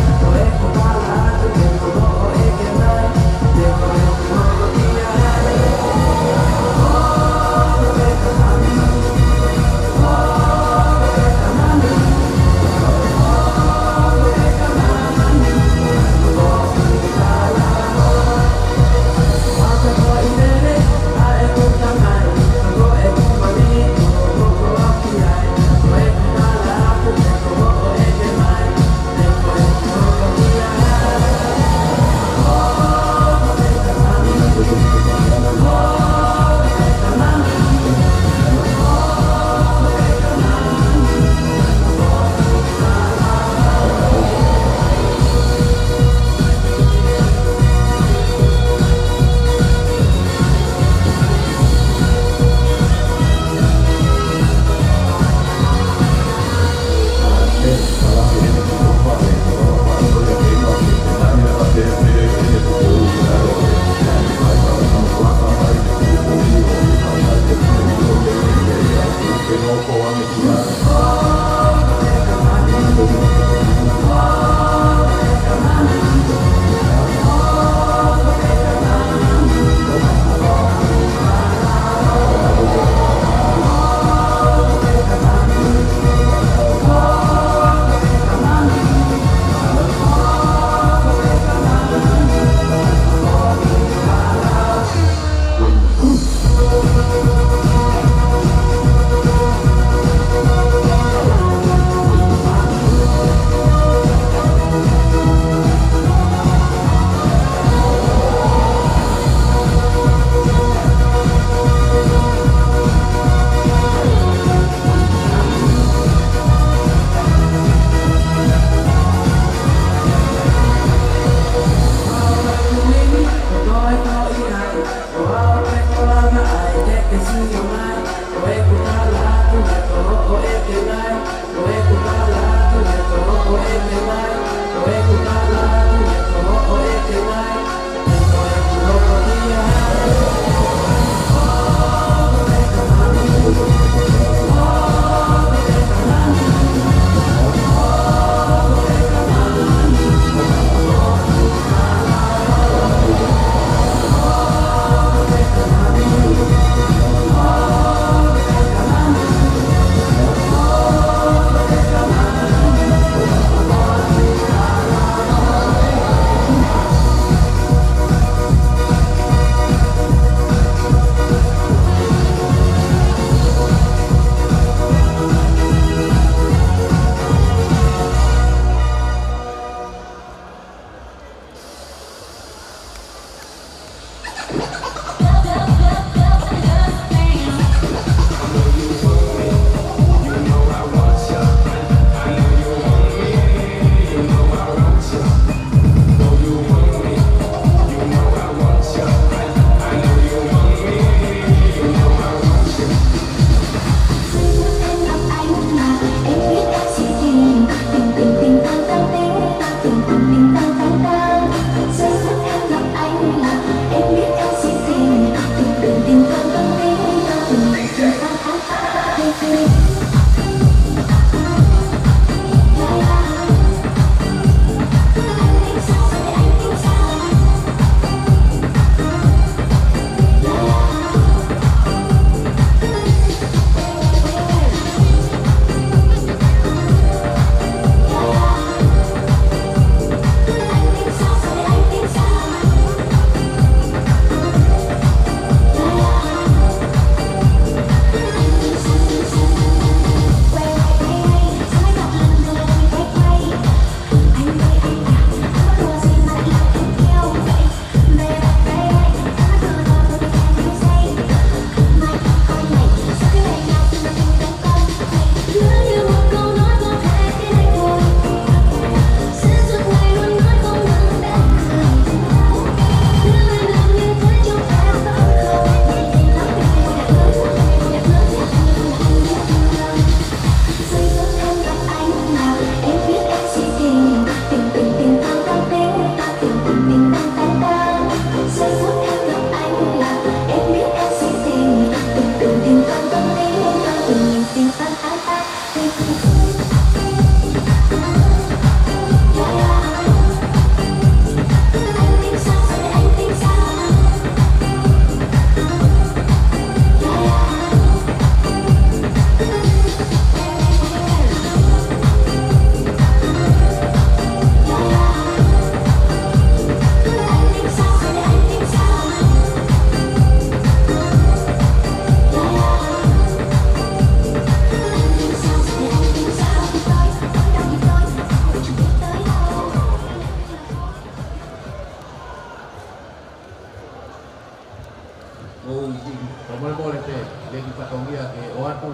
ke ki patongia ke o atu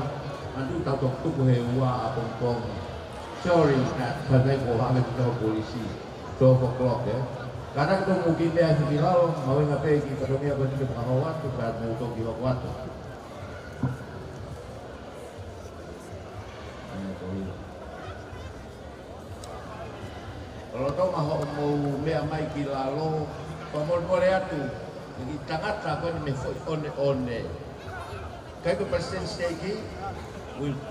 antu tau tok tuku he ua a pong. Sorry na pakai ko ha me to polisi. 12 o'clock ya. Karena itu mungkin dia di lalu mau ngapain ki patongia ko ni pangawat tu saat mau to ki waktu. Kalau tahu mau mea mai ki lalu pamol atu. Jadi tangata ko ni me one. Kaya ko persen stegi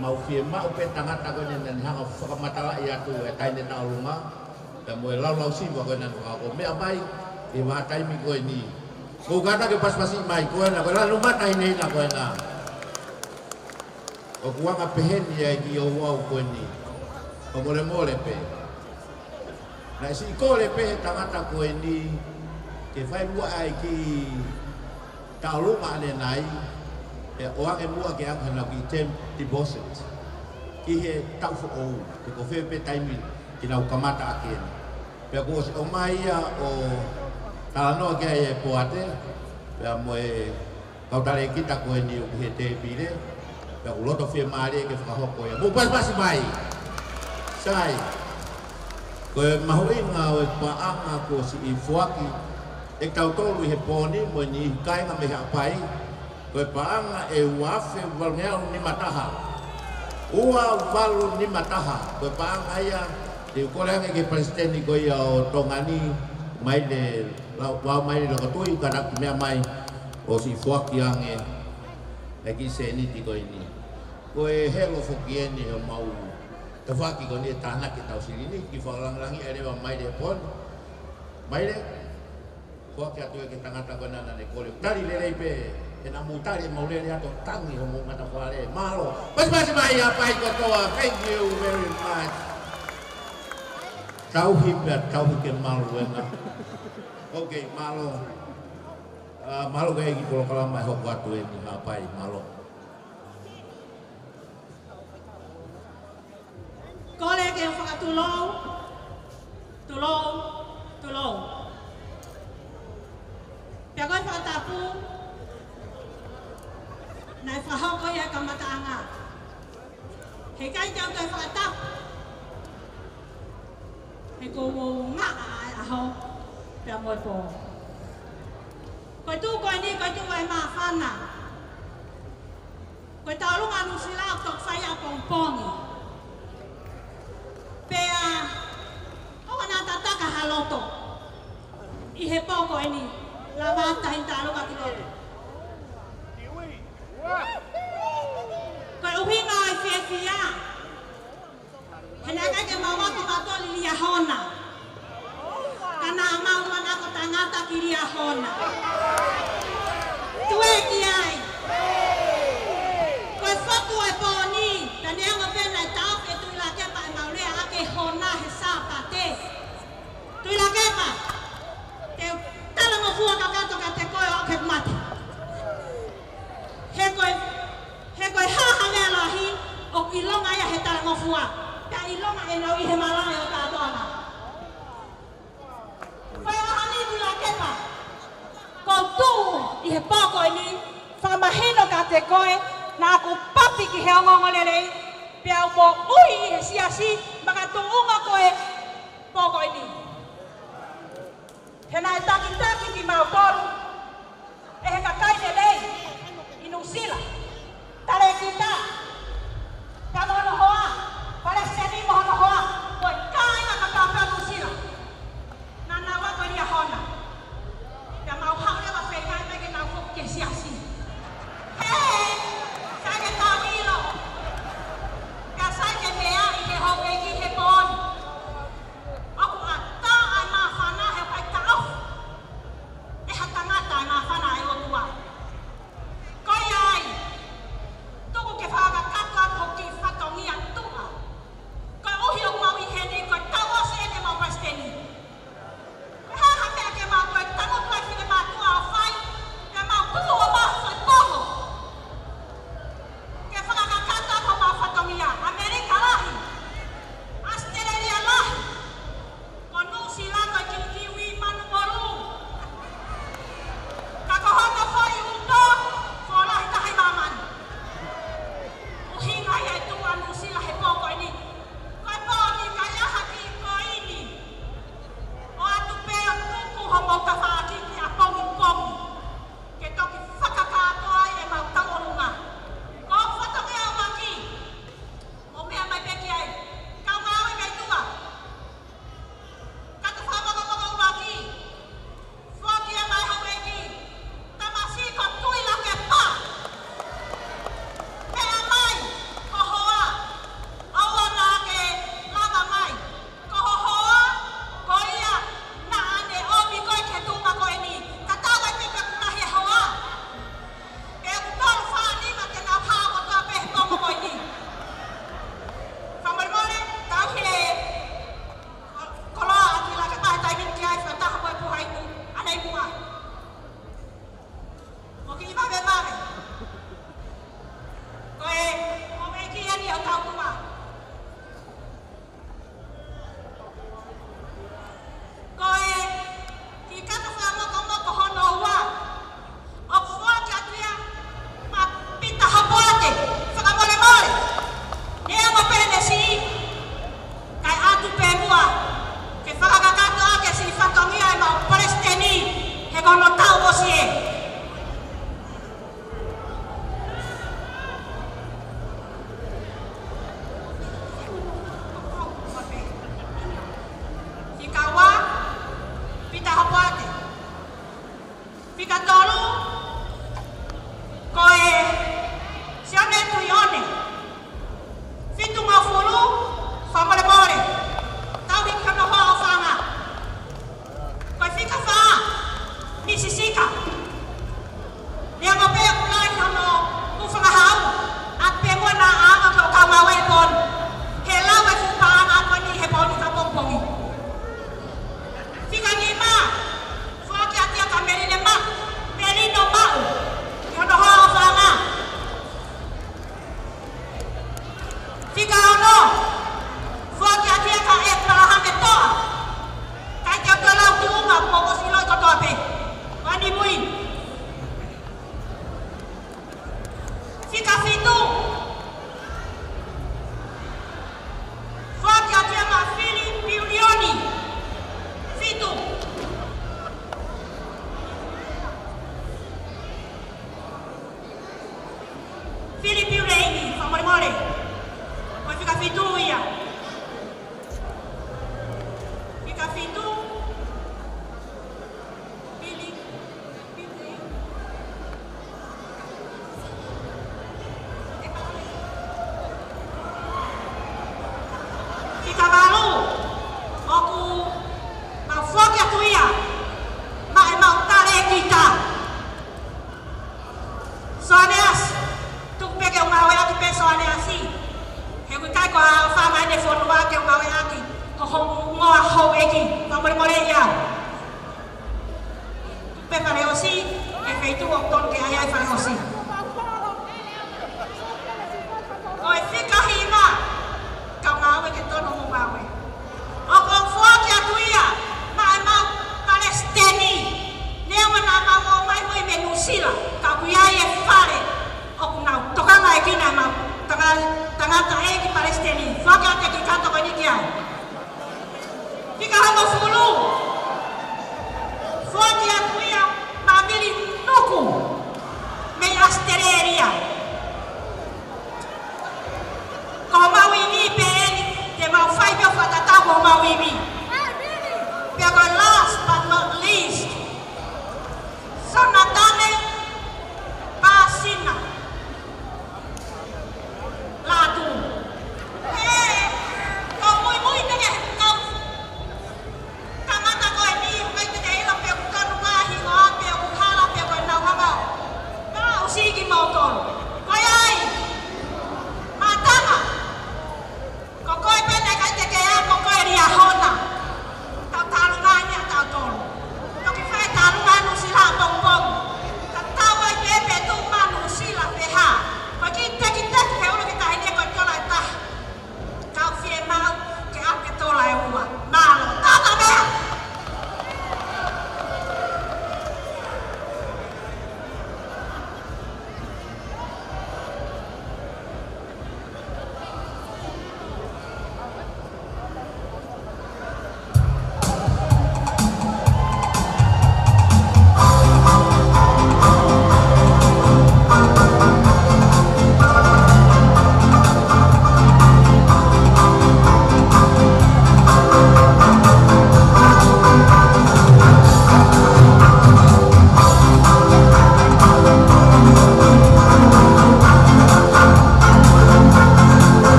mau firma upe tangata ko ni hang matala ya tu tai ni na rumah. Dan mo lau si ko nan ko mea mai di matai mi ko ni. Ko kata ke pas pasi mai ko na ko lalu matai ni na ko na. O kuwa nga pehen ya ki o wa ko ni. O mole pe. Na si ko le pe tangata ko ni ke fai mua ai ki tau ma le nai e o ake mua ke ang na ki tem deposit ki he tau fo o ke ko fe pe taimi ki na kamata ake pe ko o mai ya o tala no ke e po ate pe mo e kau tale kita ko ni o he te pile pe o loto fe mare ke fa ho ko e mo pas mai sai ko mahui nga o paang ako si ifuaki e tau tolu he poni mo ni kai nga me hapai ko paang e wafe valngel ni mataha ua valu ni mataha ko paang aya de ko lang ke president ko ya tongani mai de wa mai lo ko tui kana me mai o si fuaki ang e ki se ni ti ko ini ko e helo fukieni o mau tafaki ko ni tanah kita usili ni ki falang-langi ere wa mai de pon mai de ko ka tu ke tanga tagona na ne kole tari le pe ena mutari mau le ato tangi ho mo mata fale malo pas mai apa ko to thank you very much tau hibet tau ke malo na okay malo malo ga ki ko kala mai ho watu ni apa malo Kole ke whakatulou, tulou. Pia koe whakatapu, nai whahau koe e kamataanga. He kai tau koe whakatapu, he ko ngā ai aho, pia moe po. Koe tū koe ni, koe tū koe mā whana. Koe tau runga nusila o tok whai a pongpongi. Pea, o ana tataka haloto. I he poko ini, la vata hinta aluka kiloto. Koe uhinga ai fia. Henaka ke mawatu matoli liya hona. Kana amau manako tangata kiria hona. Tue kiai. Koe foku e poni, tani anga pena e tau ke tui la kepa e maulea ake hona he sapate. Tui la kepa, te talango fua kakato ka te koe o ke mate. He koe haha mea lahi, o ilonga ia he talango fua. Pea ilonga e nau i he malai o tātoana. Koe ahani tui la kepa, ko tū i he poko ini, whamahino ka te koe, na aku papi ki he ongongo lelei, pia upo ui i he siasi, maka tuunga koe poko ini. He nai taki ki mautoru, e he kakai lelei, inusila, tale kita, ka mohono hoa, pare seni mohono hoa, koe kai na kakapea nusila, na nawa koe nia hona, pia mau hau lewa whekai meke nau kuku ke siasi. Hei! Sake tawilo, ka sake mea i he hau eki he pon. Aku ata ai mawhana he pai tau. E hatanga mau ka whaaki ki a pongi pongi. Ke toki whakakātoa e mau taurunga. Ko whatangi au maki. O mea mai peki ai. Kau ngā oi mai tua. Kata whamaka au maki. Whaki e mai hau eki. Tamasi ko tui la ke pā. Pea mai. Ko hoa. Aua nā ke lava mai. Ko hoa. Ko ia. Nā ane omi koe ke tūma koe ni. Ka tāwai te ka kunahi hoa. E ku tolu whāni ma te nā pāko tā pehe tonga koe ni. Whamarmore, tau he koloa ati la ka tahe taimini ki ai whataha koe puhai tu. Anei mua. Mo ki i mawe mawe. Koe, mo me ki ani au tau tua. Koe, ki kata whamoko moko hono ua. O whuaki atuia, ma pita hapoate, whakamole mole. Nea mo pene si, kai atu pēmua, ke whakakakato ake si whakangia e mau Palestini, he kono tau osi e. Fika wā, pita hapoate. Fika tolu, koe, sione tui one. Fitu ngā furu, whamare more. Tau hiki kano hoa o whanga. Koe fika wha, Mississippi.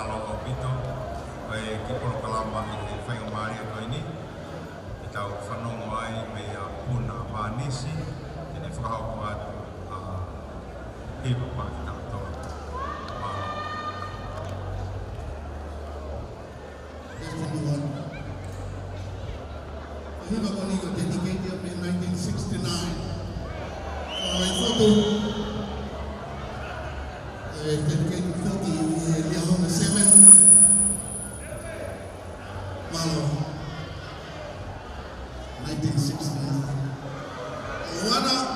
malo o pito e ki polo kalama i te whainga maari o koini i tau whanongo ai me a puna manisi e ne whakahaupu atu a hipa pa ki tau toa malo. Hipa Konigo dedicated in 1969 for my photo. Dedicated 40 Liahona 7 Malo 1969 Wana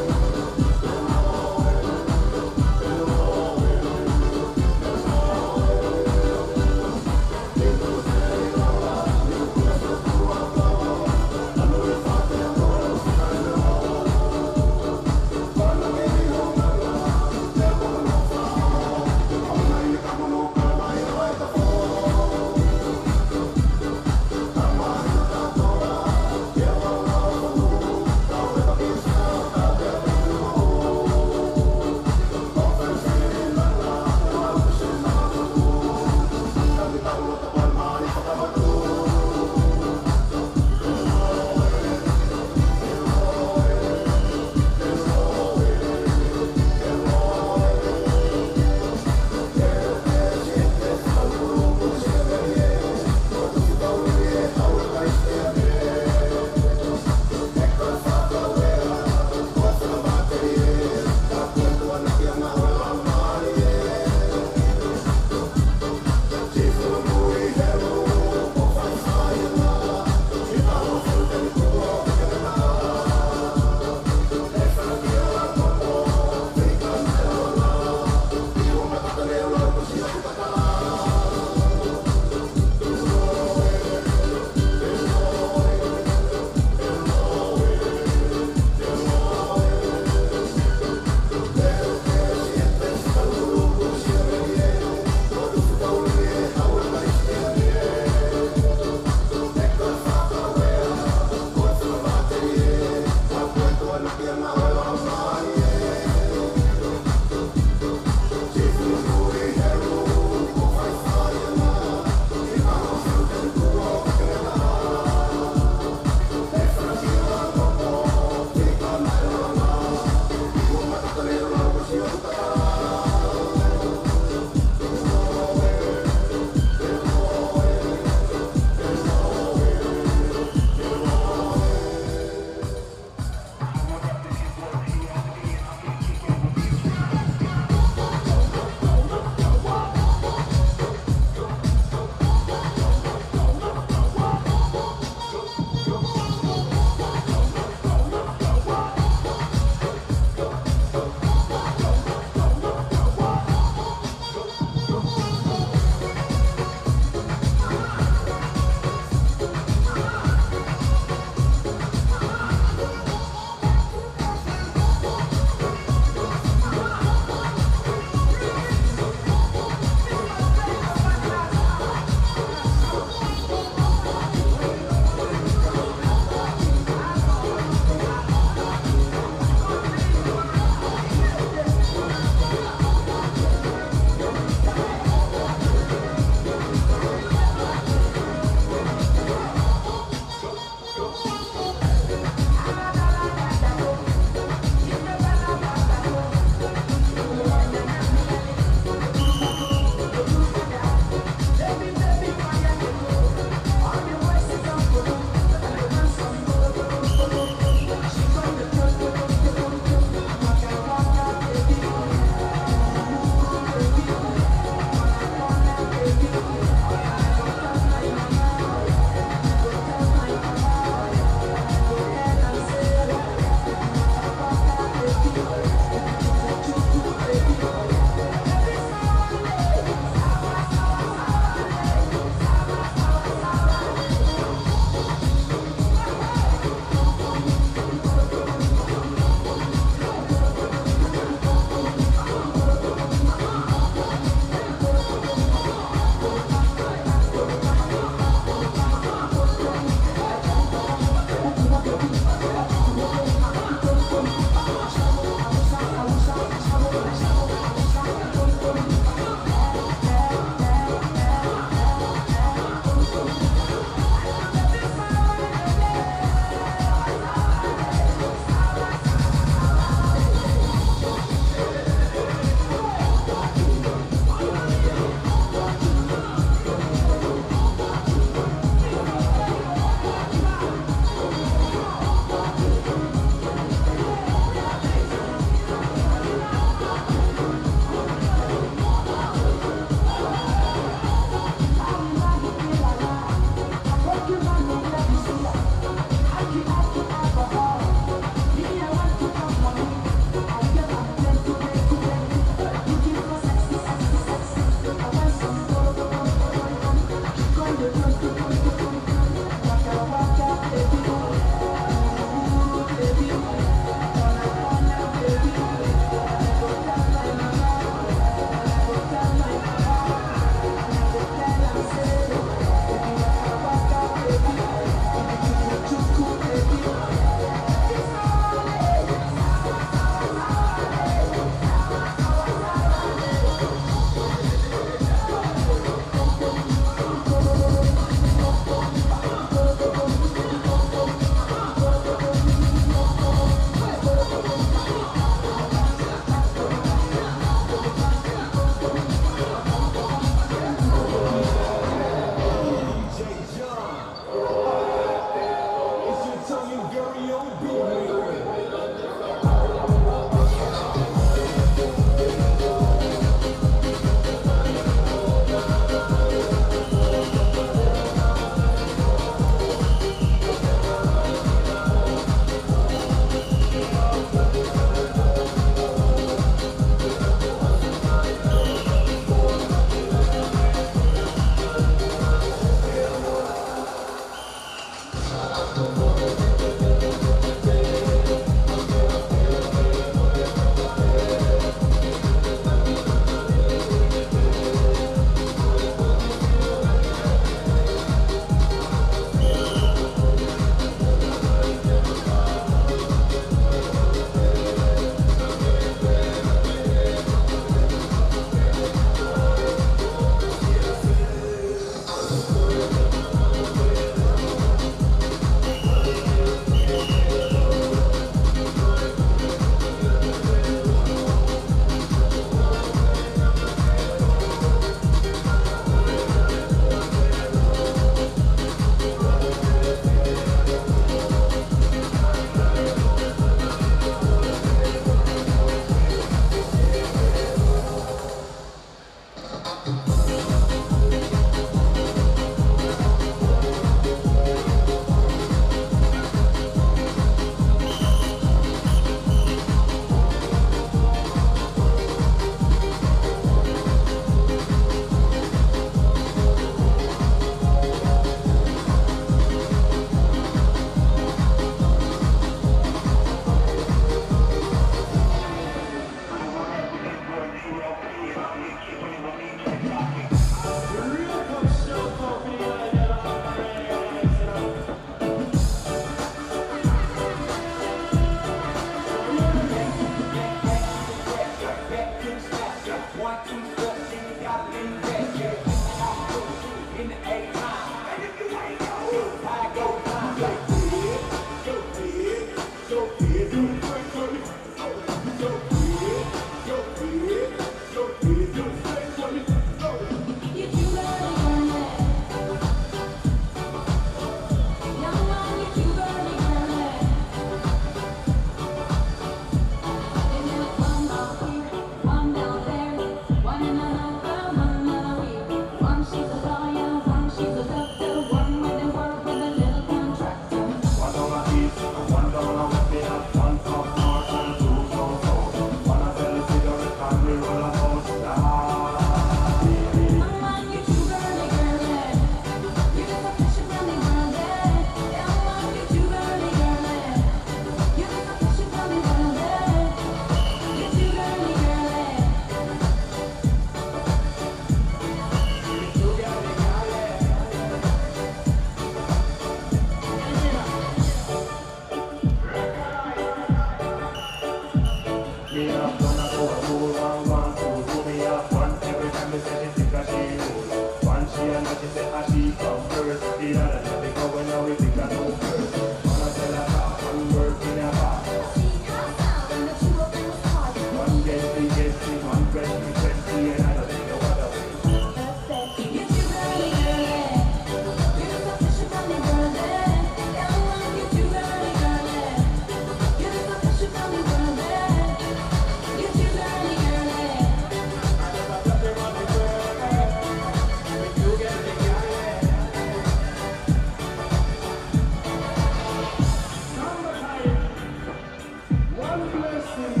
One blessing,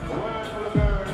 one for the girl.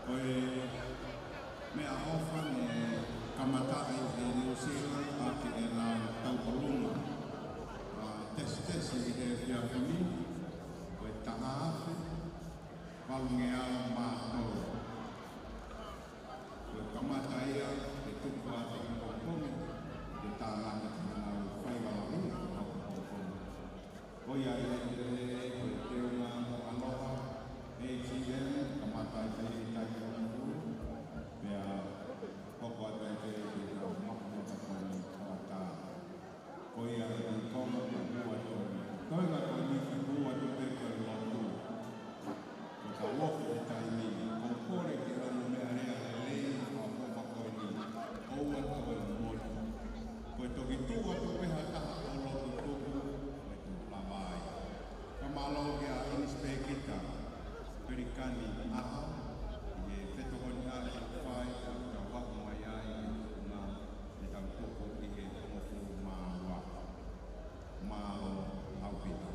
Oe mea ofa ne kamatai e New Zealand a ke e la taupalunga. Tesi i he whia whani, oe taha ate, walungea mātou. Oe kamatai a e tuku ate i Hongkongi, e tālanga ki ngā whaiwala runga ki Hongkongi. Oia e oe teunga aloha, ATM, kamatai te i tai Hongkongi, mea hoko ate te i ngā makamata kawata. Oia e konga ki mua tōni. Toinga ko ni ki mua tō te kau lotu. Ko ka woku e tai ni, ko kore ki anu mea rea e lei a hopa koi ni. Oua tō e motu. Ko e toki tūa tō peha taha o lotu tōku, me tō plawai. Ka malo ki a inispe kita, perikani aha, i e whetokoni ale i whai, ka waku mai ai e ngā, e tau tōku i e homofu māua. Mau Alpina.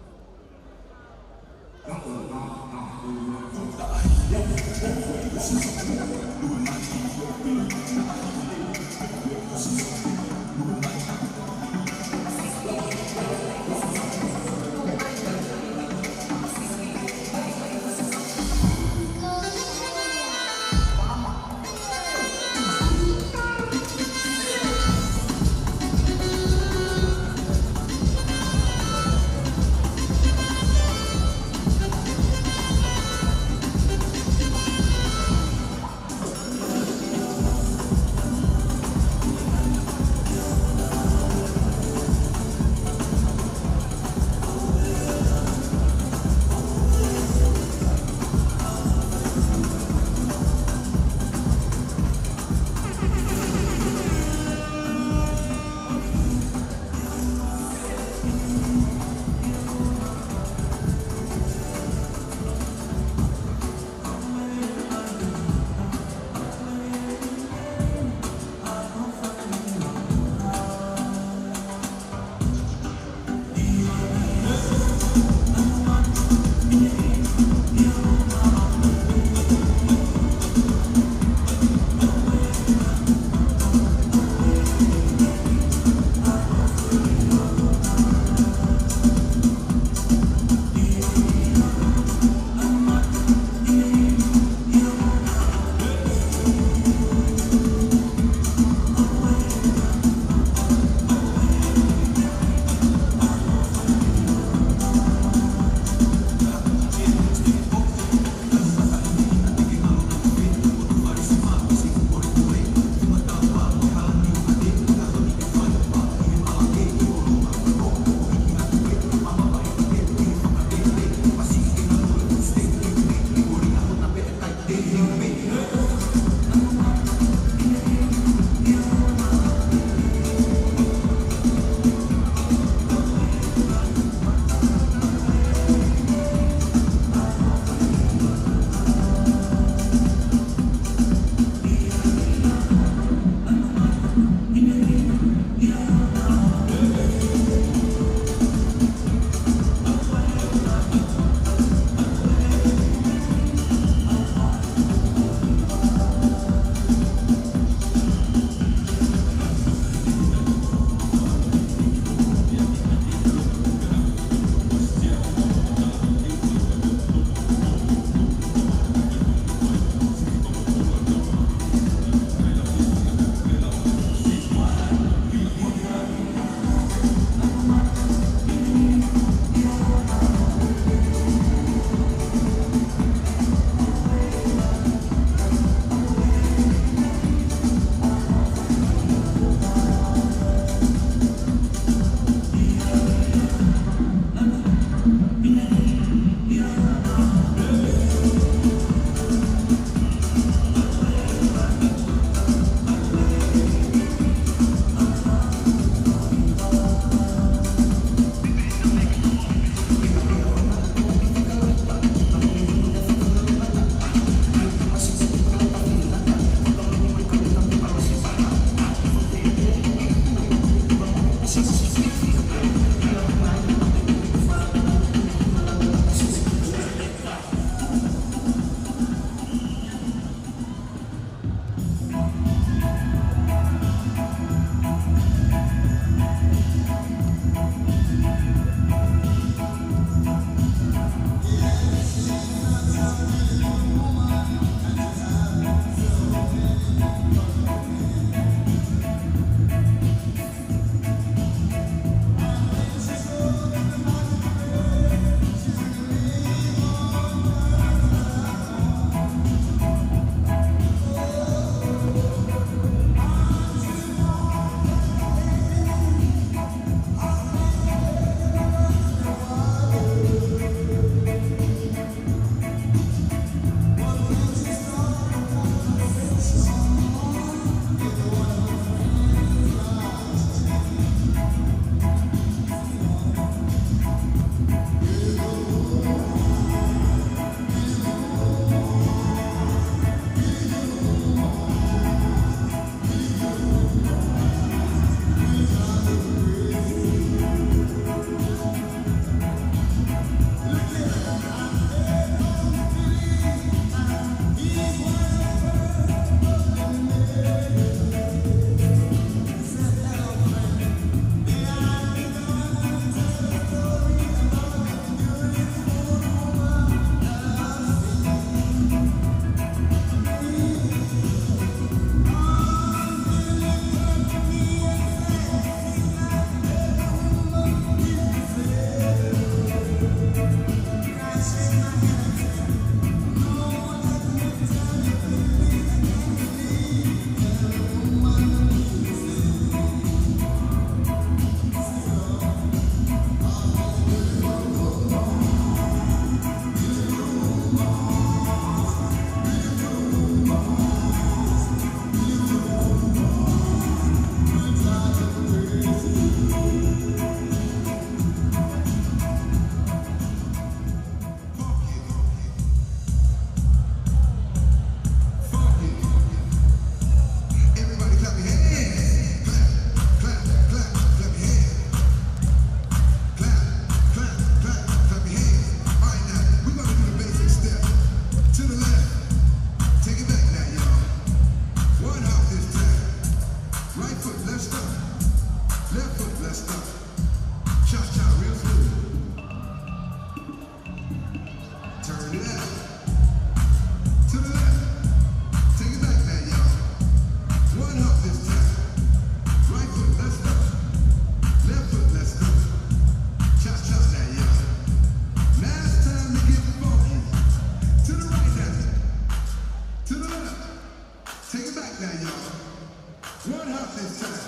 this time.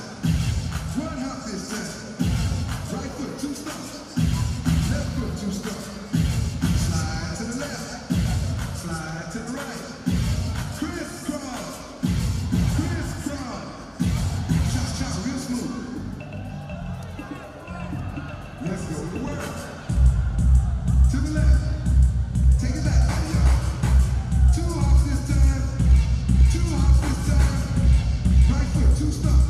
One hop this time. Right foot, 2 stumps. Left foot, 2 stumps. Slide to the left. Slide to the right. Crisscross. Crisscross. Chop, chop, real smooth. Let's go to work. To the left. Take it back, y'all. 2 hops this time. 2 hops this time. Right foot, 2 stumps.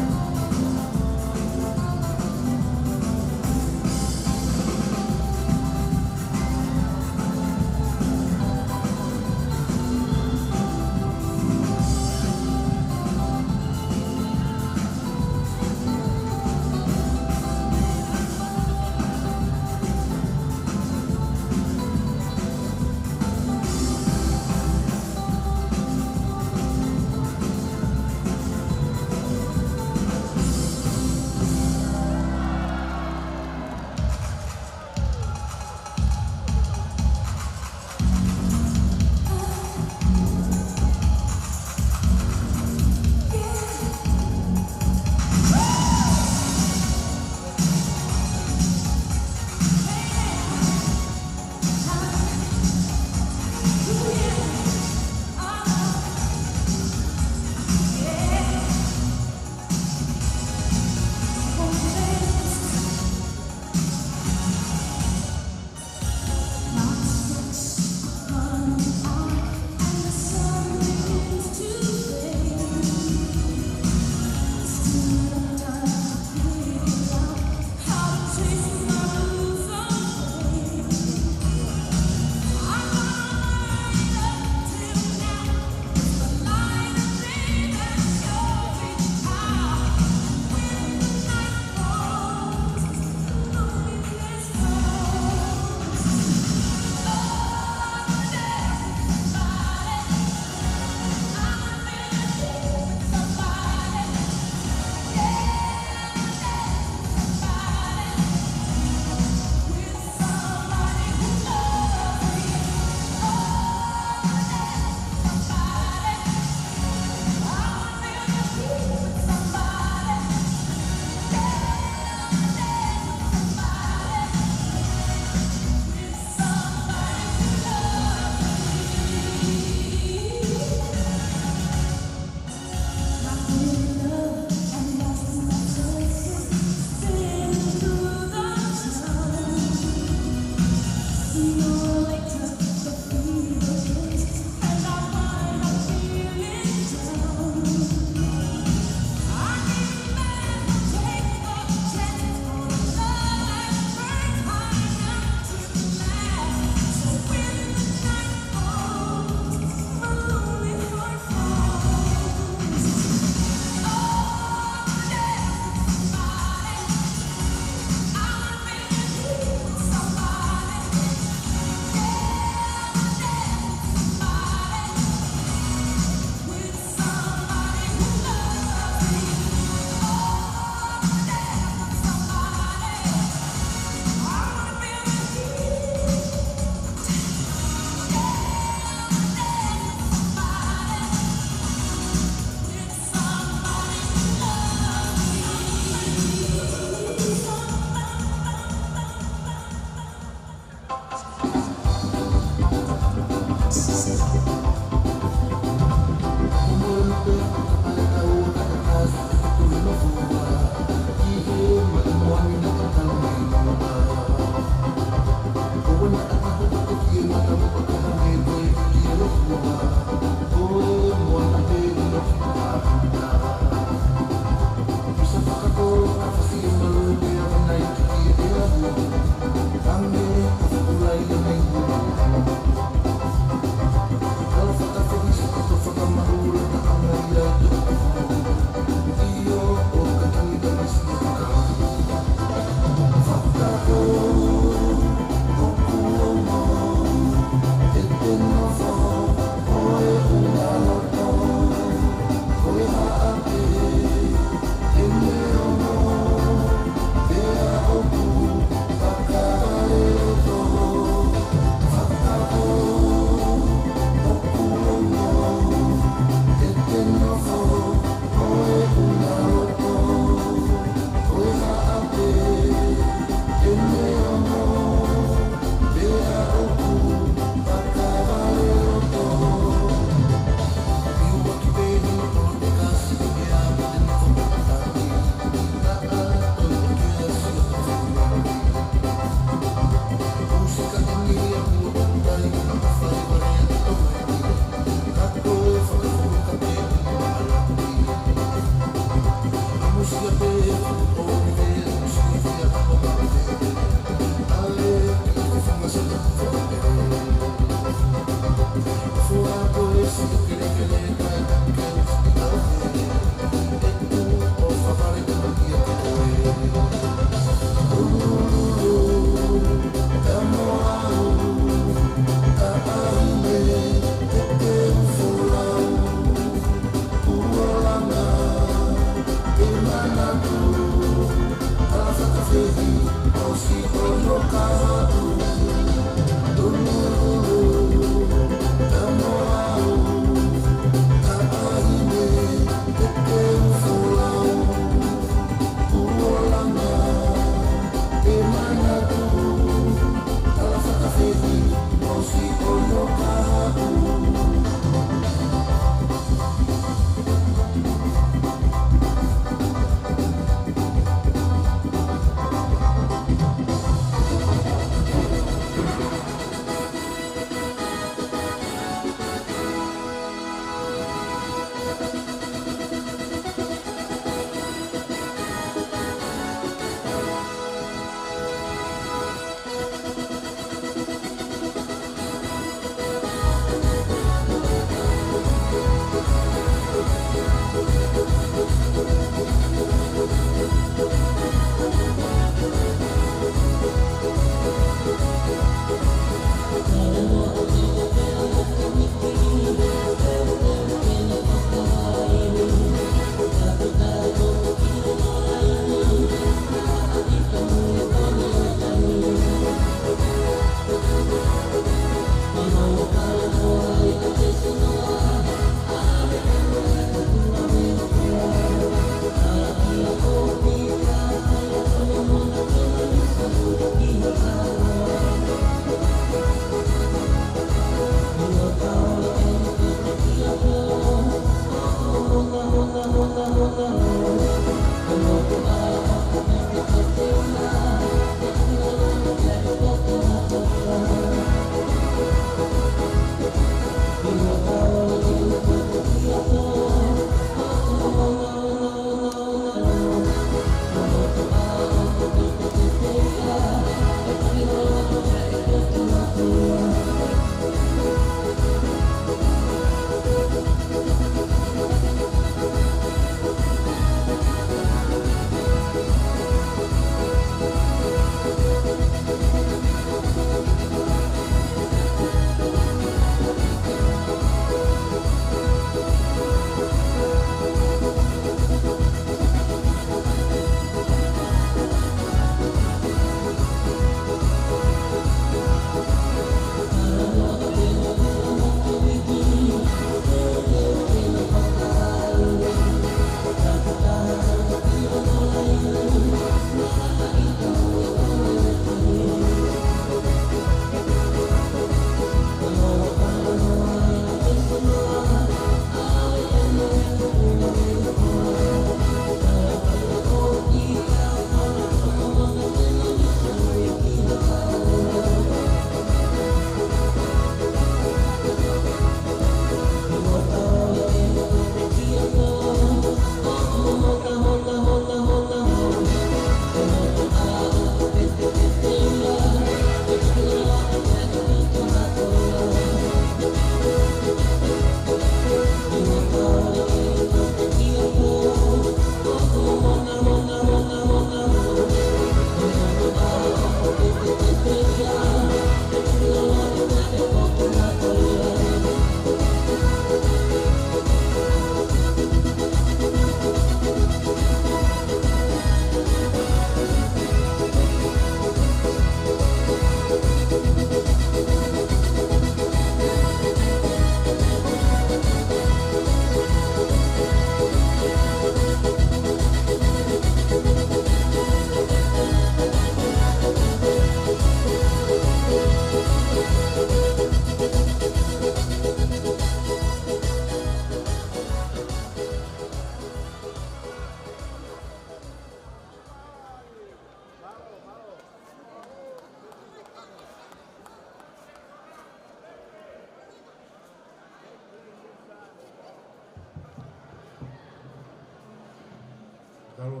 Talo.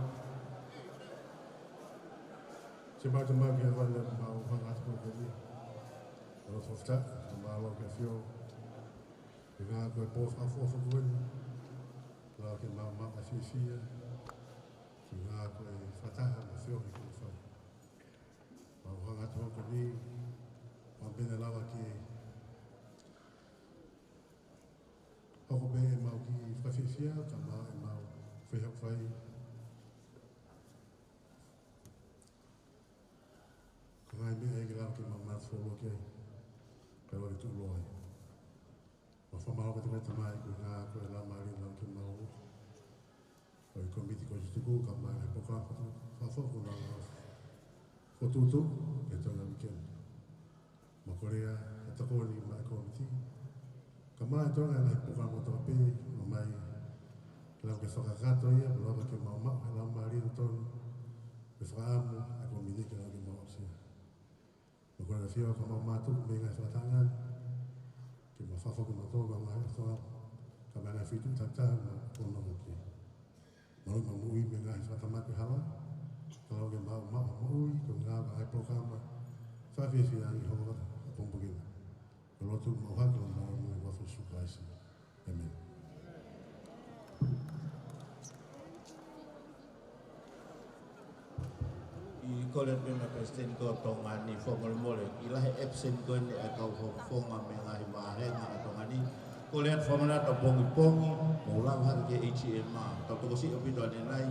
Cuma ke wala mau hangat ko ni. Ro softa, malo ke fio. Nga ko po fa fo fo ko ni. La ke ma asisia. Nga ko fata ma fio ko fa. Mau hangat ko ni. Pambena lawa ke. Ako be mau ki fasisia kama mau fehok fai. Ngai me e gira ki mamna solo ke pero itu loy ma fa malo ke te mai ku nga ko la mari na ke mau o i komiti ko jitu ka mai ko ka fa fa ko na ko tu ke to na weekend ma korea ta ko ni ma komiti ka mai to na ko ka mo to pe ma mai la ke fa ka to ya lo ke ma ma la mari to be fa mo a komiti ke na ke mau si Kalau ada siapa sama matu, mereka selatan, kita fafa kita tahu kalau ada soal, kalau ada fitur tata, mana mungkin. Malu mamui mereka selatan mati hawa, kalau kita mau mamui, kalau ada program, fafa sih yang hawa pembugin. Kalau tu mau hak, kalau mau mamui fafa suka sih. Amin. Kolet me presiden ko tongani formal mole ilahe absent ko ni atau fonga me ngai mahe na tongani kolet formal ta pongi ulang han ke HM ta to si opi do nai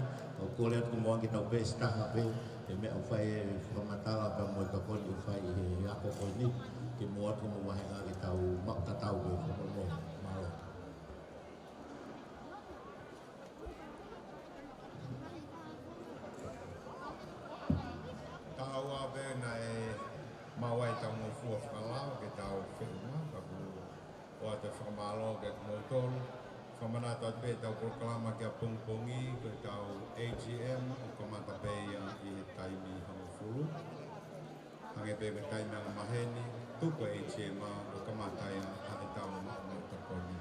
kolet ko mo kita besta habe me ofai formatala pa mo ka kon ofai ako ko ni ki mo ko mo wahe nga kita mak ta tau ko mo malo Tawa bena e mawai tau mo fua whakalao ke tau whenua ka ku o te whamalo ke motor whamanata pe tau proklama kia pongpongi ko tau AGM o kamata pe i he taimi hangafuru. Hange pe me taimi ang maheni tuko AGM o kamata ia hane tau mamu takoni.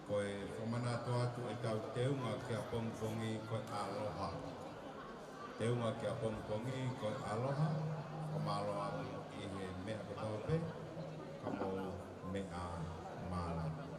Ko e whamanata atu e tau teunga kia pongpongi ko aloha. Teunga kia pongpongi ko aloha. Kamaloa i he mea katoa pe. Kamo mea mana.